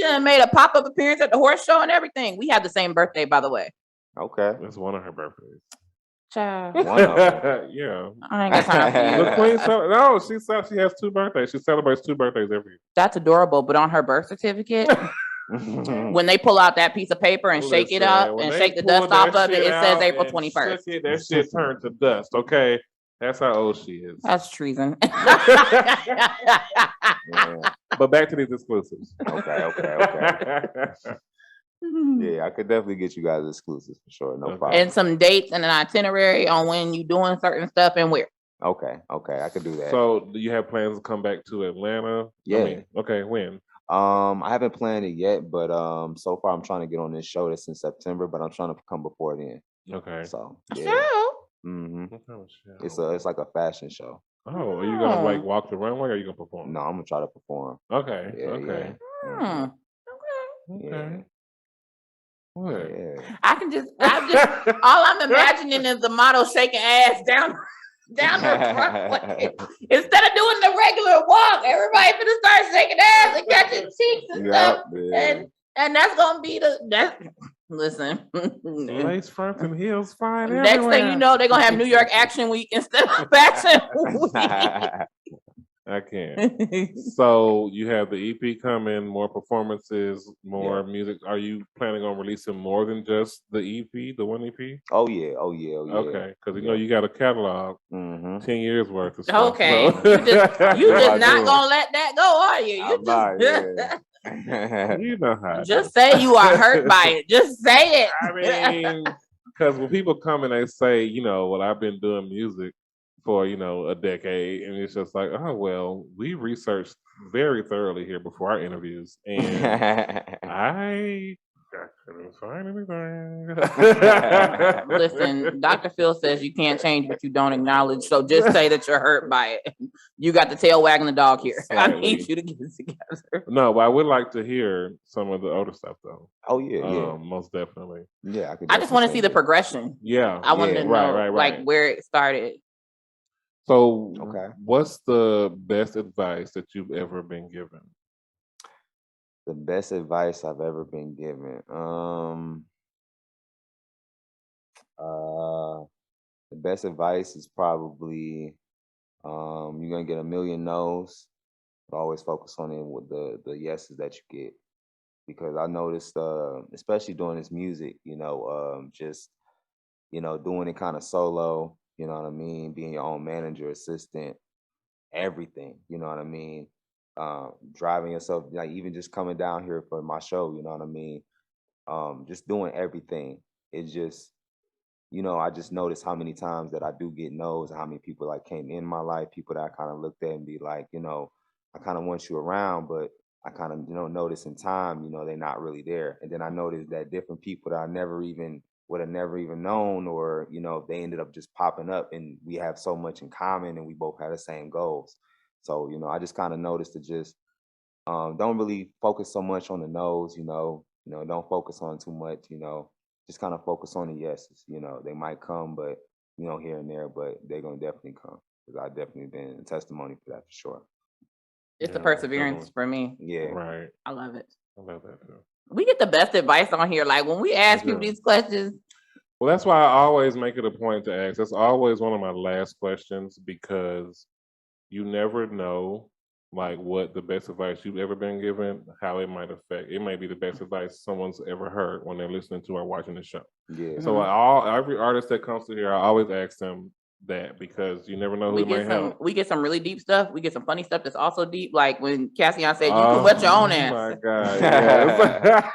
[SPEAKER 2] done made a pop-up appearance at the horse show and everything. We have the same birthday, by the way.
[SPEAKER 3] Okay.
[SPEAKER 1] That's one of her birthdays.
[SPEAKER 2] Child,
[SPEAKER 3] One of them.
[SPEAKER 1] Yeah.
[SPEAKER 2] I ain't got time for
[SPEAKER 1] The
[SPEAKER 2] you.
[SPEAKER 1] queen, no, she has 2 birthdays. She celebrates 2 birthdays every year.
[SPEAKER 2] That's adorable, but on her birth certificate, when they pull out that piece of paper and shake it
[SPEAKER 1] Listen,
[SPEAKER 2] up
[SPEAKER 1] when
[SPEAKER 2] and
[SPEAKER 1] they
[SPEAKER 2] shake the
[SPEAKER 1] pulled
[SPEAKER 2] dust off
[SPEAKER 1] that
[SPEAKER 2] of it,
[SPEAKER 1] shit
[SPEAKER 2] it says
[SPEAKER 1] out
[SPEAKER 2] April
[SPEAKER 1] and
[SPEAKER 2] 21st.
[SPEAKER 1] shook it, that shit turned to dust. Okay, that's how old she is.
[SPEAKER 2] That's treason.
[SPEAKER 3] Yeah.
[SPEAKER 1] But back to these exclusives.
[SPEAKER 3] Okay. Yeah, I could definitely get you guys exclusives for sure. No
[SPEAKER 1] Okay.
[SPEAKER 3] problem.
[SPEAKER 2] And some dates and an itinerary on when you doing certain stuff and where.
[SPEAKER 3] Okay, I could do that.
[SPEAKER 1] So, do you have plans to come back to Atlanta?
[SPEAKER 3] Yeah.
[SPEAKER 1] Okay, when?
[SPEAKER 3] I haven't planned it yet, but so far I'm trying to get on this show that's in September, but I'm trying to come before then.
[SPEAKER 1] Okay.
[SPEAKER 3] So
[SPEAKER 2] A
[SPEAKER 3] yeah.
[SPEAKER 2] show?
[SPEAKER 3] hmm
[SPEAKER 1] What kind of show?
[SPEAKER 3] It's like a fashion show.
[SPEAKER 1] Oh, are you gonna like walk the runway or are you gonna perform?
[SPEAKER 3] No, I'm gonna try to perform.
[SPEAKER 1] Okay.
[SPEAKER 3] Yeah,
[SPEAKER 1] Okay.
[SPEAKER 2] Hmm.
[SPEAKER 1] Okay. What?
[SPEAKER 3] Yeah.
[SPEAKER 2] I'm just all I'm imagining is the model shaking ass down the runway. Instead of doing the regular walk, everybody finna start shaking ass and catching cheeks and stuff.
[SPEAKER 3] Yeah.
[SPEAKER 2] And that's gonna be listen.
[SPEAKER 1] Lace fronts and heels flying
[SPEAKER 2] Next thing
[SPEAKER 1] everywhere.
[SPEAKER 2] you know, they're gonna have New York Action Week instead of Fashion Week.
[SPEAKER 1] I can't. So you have the EP coming, more performances, more music. Are you planning on releasing more than just the EP, the one EP?
[SPEAKER 3] Oh yeah.
[SPEAKER 1] Okay, because you know you got a catalog,
[SPEAKER 3] Mm-hmm.
[SPEAKER 1] 10 years worth of stuff.
[SPEAKER 2] Okay,
[SPEAKER 1] so-
[SPEAKER 2] you just
[SPEAKER 3] I
[SPEAKER 2] not
[SPEAKER 3] do.
[SPEAKER 2] gonna let that go, are you?
[SPEAKER 3] I'm not, yeah.
[SPEAKER 1] You know how. I
[SPEAKER 2] Just
[SPEAKER 1] do.
[SPEAKER 2] say you are hurt by it. Just say it.
[SPEAKER 1] I mean, because when people come and they say, you know, well, I've been doing music for, you know, a decade, and it's just like, oh, well, we researched very thoroughly here before our interviews, and I couldn't find anything.
[SPEAKER 2] Listen, Dr. Phil says you can't change what you don't acknowledge. So just say that you're hurt by it. You got the tail wagging the dog here. I need
[SPEAKER 1] Slightly.
[SPEAKER 2] you to get it together.
[SPEAKER 1] No, but I would like to hear some of the older stuff, though.
[SPEAKER 3] Oh yeah.
[SPEAKER 1] Most definitely.
[SPEAKER 3] Yeah, I could.
[SPEAKER 2] I just want to
[SPEAKER 3] definitely
[SPEAKER 2] see
[SPEAKER 3] send
[SPEAKER 2] the
[SPEAKER 3] it.
[SPEAKER 2] progression.
[SPEAKER 1] Yeah.
[SPEAKER 2] I want
[SPEAKER 3] Yeah,
[SPEAKER 2] to
[SPEAKER 1] right,
[SPEAKER 2] know
[SPEAKER 1] right,
[SPEAKER 2] like
[SPEAKER 1] right.
[SPEAKER 2] where it started.
[SPEAKER 1] So,
[SPEAKER 3] Okay.
[SPEAKER 1] what's the best advice that you've ever been given?
[SPEAKER 3] The best advice I've ever been given. The best advice is probably you're gonna get a million no's, but always focus on it with the yeses that you get. Because I noticed, especially doing this music, just doing it kind of solo. You know what I mean? Being your own manager, assistant, everything. You know what I mean? Driving yourself, like even just coming down here for my show. You know what I mean? Just doing everything. It's just, I just noticed how many times that I do get no's, and how many people like came in my life, people that I kind of looked at and be like, I kind of want you around, but I kind of, notice in time, they're not really there. And then I noticed that different people that I would have never even known, or, they ended up just popping up, and we have so much in common, and we both had the same goals. So, I just kind of noticed to just don't really focus so much on the no's, don't focus on too much, just kind of focus on the yeses. They might come, but, here and there, but they're going to definitely come. Because I've definitely been a testimony for that for sure.
[SPEAKER 2] It's the
[SPEAKER 1] Yeah,
[SPEAKER 2] perseverance for me.
[SPEAKER 3] Yeah.
[SPEAKER 1] Right.
[SPEAKER 2] I love it.
[SPEAKER 1] I love that too.
[SPEAKER 2] We get the best advice on here. Like when we ask people
[SPEAKER 1] do.
[SPEAKER 2] these questions,
[SPEAKER 1] Well, that's why I always make it a point to ask. That's always one of my last questions, because you never know, like, what the best advice you've ever been given, how it might affect. It may be the best advice someone's ever heard when they're listening to or watching the show.
[SPEAKER 3] Yeah.
[SPEAKER 1] So every artist that comes to here, I always ask them that, because you never know who might help.
[SPEAKER 2] we get some really deep stuff. We get some funny stuff that's also deep. Like when Cassian said, "You can wet your own
[SPEAKER 1] Oh
[SPEAKER 2] ass."
[SPEAKER 1] my God! Yes.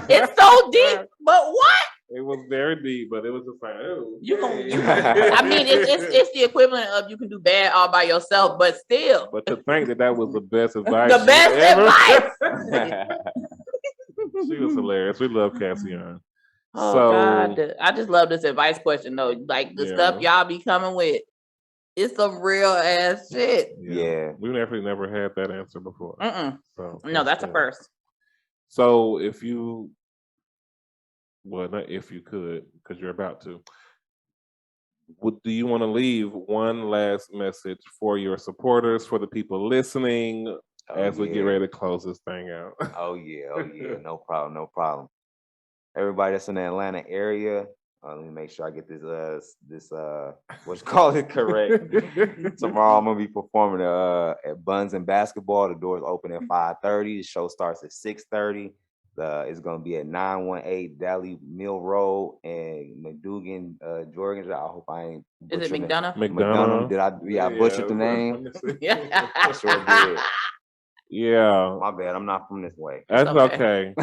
[SPEAKER 2] It's so deep, but what?
[SPEAKER 1] It was very deep, but it was just like, oh.
[SPEAKER 2] You can, I mean, it's the equivalent of you can do bad all by yourself, but still.
[SPEAKER 1] But to think that was the best advice.
[SPEAKER 2] The best
[SPEAKER 1] advice. She was hilarious. We love Cassian.
[SPEAKER 2] Oh
[SPEAKER 1] So,
[SPEAKER 2] God, I just love this advice question though. Like the stuff y'all be coming with, it's some real ass shit.
[SPEAKER 3] Yeah.
[SPEAKER 1] We've actually never had that answer before. So
[SPEAKER 2] No, that's a first.
[SPEAKER 1] So if you, well, not if you could, because you're about to. Do you want to leave one last message for your supporters, for the people listening, as we get ready to close this thing out?
[SPEAKER 3] Oh yeah, no problem. Everybody that's in the Atlanta area, let me make sure I get this what's called it correct. Tomorrow I'm gonna be performing at Buns and Basketball. The doors open at 5:30. The show starts at 6:30. It's gonna be at 918 Dally Mill Road and McDougan, Georgia. I hope I ain't.
[SPEAKER 2] Is it McDonough?
[SPEAKER 1] McDonough.
[SPEAKER 3] Did I butchered the name?
[SPEAKER 2] Yeah.
[SPEAKER 3] I sure did.
[SPEAKER 1] Yeah.
[SPEAKER 3] My bad. I'm not from this way.
[SPEAKER 1] That's okay.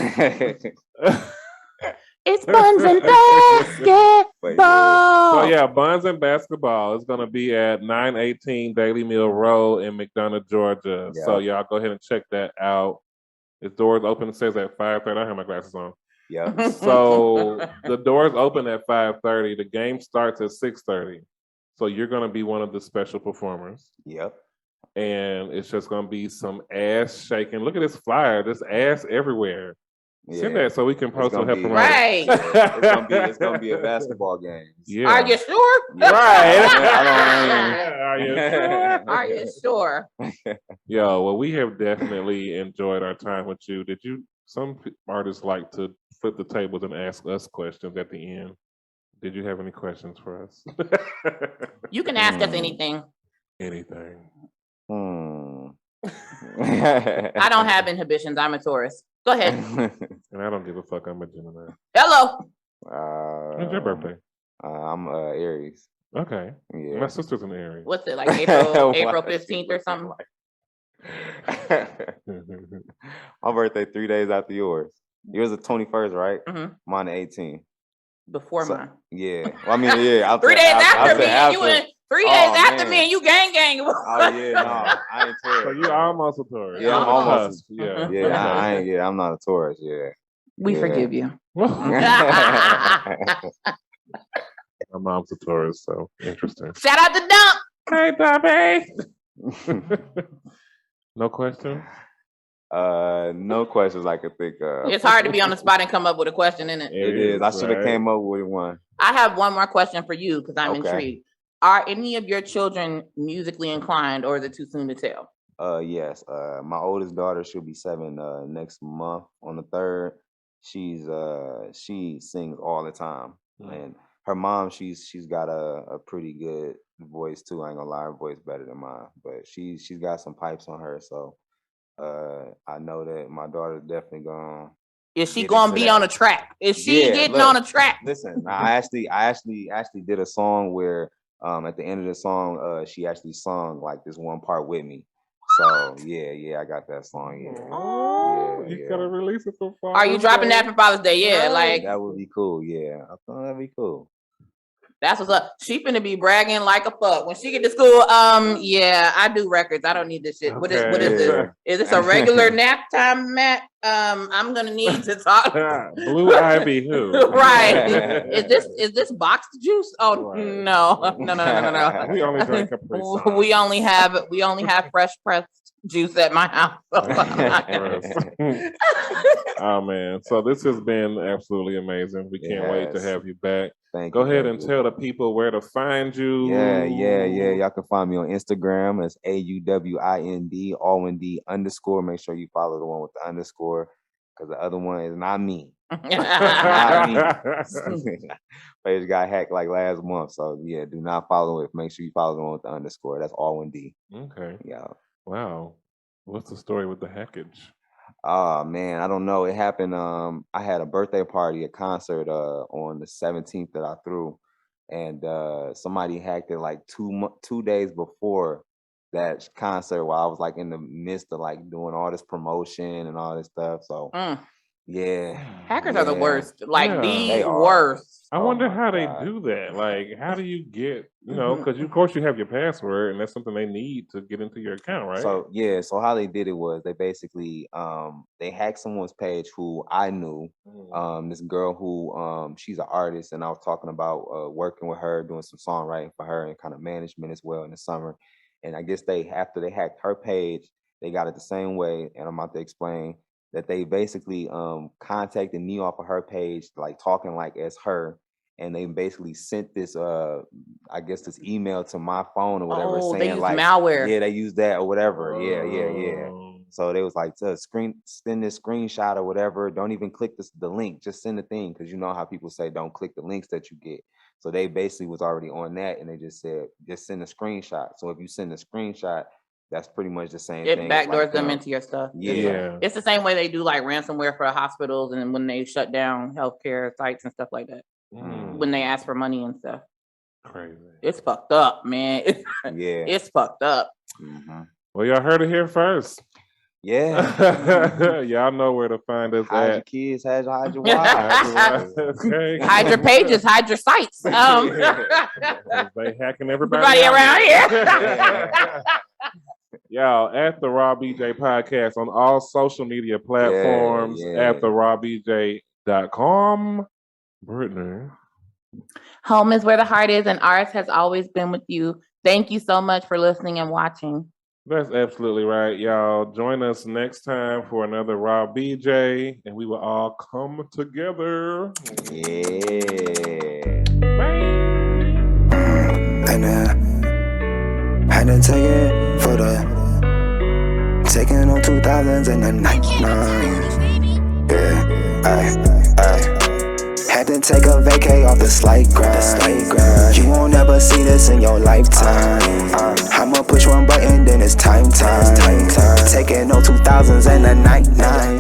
[SPEAKER 2] It's Buns and Basketball.
[SPEAKER 1] So yeah, Buns and Basketball is gonna be at 918 Daily Mill Road in McDonough, Georgia.
[SPEAKER 3] Yeah.
[SPEAKER 1] So y'all go ahead and check that out. Its doors open. It says at 5:30. I have my glasses on.
[SPEAKER 3] Yeah.
[SPEAKER 1] So the doors open at 5:30. The game starts at 6:30. So you're gonna be one of the special performers.
[SPEAKER 3] Yep.
[SPEAKER 1] And it's just gonna be some ass shaking. Look at this flyer. There's ass everywhere. Send that so we can post on her promote.
[SPEAKER 2] Right.
[SPEAKER 3] It's gonna be a basketball game.
[SPEAKER 2] Yeah. Are you sure?
[SPEAKER 1] Right.
[SPEAKER 2] Are you sure? Are you sure?
[SPEAKER 1] Yo, well, we have definitely enjoyed our time with you. Some artists like to flip the tables and ask us questions at the end. Did you have any questions for us?
[SPEAKER 2] You can ask us anything.
[SPEAKER 1] Anything.
[SPEAKER 2] I don't have inhibitions. I'm a Taurus. Go ahead.
[SPEAKER 1] And I don't give a fuck. I'm a Gemini.
[SPEAKER 2] Hello.
[SPEAKER 1] When's your birthday?
[SPEAKER 3] I'm Aries.
[SPEAKER 1] Okay.
[SPEAKER 3] Yeah.
[SPEAKER 1] My sister's an Aries.
[SPEAKER 2] What's it, like April 15th or something?
[SPEAKER 3] My birthday 3 days after yours. Yours the 21st, right?
[SPEAKER 2] Mm-hmm.
[SPEAKER 3] Mine the 18th.
[SPEAKER 2] Before mine.
[SPEAKER 3] Yeah. Well, I mean, yeah.
[SPEAKER 2] 3 days after me, and you in 3 days after me, and you gang.
[SPEAKER 3] Oh yeah, no, I ain't Taurus.
[SPEAKER 1] So you almost a Taurus.
[SPEAKER 3] Yeah, I'm almost.
[SPEAKER 1] Yeah.
[SPEAKER 3] Yeah, I'm not a Taurus. Yeah.
[SPEAKER 2] We forgive you.
[SPEAKER 1] My mom's a Taurus, so interesting.
[SPEAKER 2] Shout out to Dump.
[SPEAKER 1] Hey, Dummy. No questions?
[SPEAKER 3] No questions I could think of.
[SPEAKER 2] It's hard to be on the spot and come up with a question, isn't it?
[SPEAKER 3] It is. I should have came up with one.
[SPEAKER 2] I have one more question for you because I'm intrigued. Are any of your children musically inclined, or is it too soon to tell?
[SPEAKER 3] Yes. My oldest daughter, she'll be 7 next month on the 3rd. She sings all the time, and her mom, she's got a pretty good voice too. I ain't gonna lie, her voice better than mine, but she's got some pipes on her. So I know that my daughter's definitely gonna.
[SPEAKER 2] Is she gonna be on a track? Is she getting on a track?
[SPEAKER 3] Listen, I actually did a song where at the end of the song, she actually sung like this one part with me. So yeah, I got that song. Yeah.
[SPEAKER 1] Oh, you gotta release it for Father's
[SPEAKER 2] Are you dropping
[SPEAKER 1] Day?
[SPEAKER 2] that for Father's Day? Yeah, like
[SPEAKER 3] that would be cool. Yeah, I thought that'd be cool.
[SPEAKER 2] That's what's up. She finna be bragging like a fuck when she get to school. Yeah, I do records. I don't need this shit. What is this? Is this a regular nap time, Matt? I'm gonna need to talk.
[SPEAKER 1] Blue Ivy who?
[SPEAKER 2] Right. Is this boxed juice? Oh
[SPEAKER 1] Right.
[SPEAKER 2] No.
[SPEAKER 1] We only drink Capri Sun.
[SPEAKER 2] We only have fresh pressed juice at my house.
[SPEAKER 1] Oh man. So this has been absolutely amazing. We can't wait to have you back.
[SPEAKER 3] Thank
[SPEAKER 1] Go
[SPEAKER 3] you.
[SPEAKER 1] ahead and tell the people where to find you.
[SPEAKER 3] Yeah. Y'all can find me on Instagram as AUWIND, ALLWIN D _. Make sure you follow the one with the underscore, because the other one is not me. Not me. Page got hacked like last month. So yeah, do not follow it. Make sure you follow the one with the underscore. That's ALLWIN D.
[SPEAKER 1] Okay.
[SPEAKER 3] Yeah.
[SPEAKER 1] Wow. What's the story with the hackage?
[SPEAKER 3] Oh man, I don't know. It happened. I had a birthday party, a concert on the 17th that I threw, and somebody hacked it like 2 days before that concert while I was like in the midst of like doing all this promotion and all this stuff. So Yeah.
[SPEAKER 2] Hackers are the
[SPEAKER 3] Yeah.
[SPEAKER 2] worst. Like
[SPEAKER 1] Yeah.
[SPEAKER 3] They
[SPEAKER 2] the
[SPEAKER 3] are.
[SPEAKER 2] worst.
[SPEAKER 1] I
[SPEAKER 3] Oh
[SPEAKER 1] wonder
[SPEAKER 3] my
[SPEAKER 1] how they
[SPEAKER 3] God.
[SPEAKER 1] do that. Like, how do you get, because of course you have your password, and that's something they need to get into your account, right?
[SPEAKER 3] So how they did it was they basically they hacked someone's page who I knew. This girl who she's an artist, and I was talking about working with her, doing some songwriting for her and kind of management as well in the summer. And I guess after they hacked her page, they got it the same way, and I'm about to explain that they basically contacted me off of her page, like talking like as her, and they basically sent this I guess this email to my phone or whatever,
[SPEAKER 2] Oh, they
[SPEAKER 3] saying
[SPEAKER 2] use
[SPEAKER 3] like
[SPEAKER 2] malware.
[SPEAKER 3] yeah, they used that or whatever. Yeah.
[SPEAKER 1] Oh.
[SPEAKER 3] So they was like, send this screenshot or whatever. Don't even click the link. Just send the thing, because you know how people say don't click the links that you get. So they basically was already on that, and they just said just send a screenshot. So if you send a screenshot, that's pretty much the same
[SPEAKER 2] It
[SPEAKER 3] thing. as,
[SPEAKER 2] backdoors
[SPEAKER 3] like,
[SPEAKER 2] them into your stuff.
[SPEAKER 3] Yeah.
[SPEAKER 2] It's the same way they do like ransomware for hospitals and when they shut down healthcare sites and stuff like that. When they ask for money and stuff.
[SPEAKER 1] Crazy.
[SPEAKER 2] It's fucked up, man.
[SPEAKER 3] Yeah.
[SPEAKER 2] It's fucked up.
[SPEAKER 1] Well, y'all heard it here first.
[SPEAKER 3] Yeah.
[SPEAKER 1] Y'all know where to find us
[SPEAKER 3] Hide your
[SPEAKER 1] at.
[SPEAKER 3] kids, hide your wives.
[SPEAKER 1] Okay.
[SPEAKER 2] Hide your pages, hide your sites.
[SPEAKER 1] They hacking
[SPEAKER 2] Everybody
[SPEAKER 1] everybody out
[SPEAKER 2] around
[SPEAKER 1] here. Y'all, at the Raw BJ Podcast on all social media platforms, at therawbj.com. Brittany.
[SPEAKER 2] Home is where the heart is, and ours has always been with you. Thank you so much for listening and watching.
[SPEAKER 1] That's absolutely right, y'all. Join us next time for another Raw BJ, and we will all come together.
[SPEAKER 3] Yeah.
[SPEAKER 5] And had to take it for the taking on 2000s and the 99s. Yeah, had to take a vacay off the slight grind. You won't ever see this in your lifetime. I'ma push one button, then it's time. Taking on 2000s and the 99s.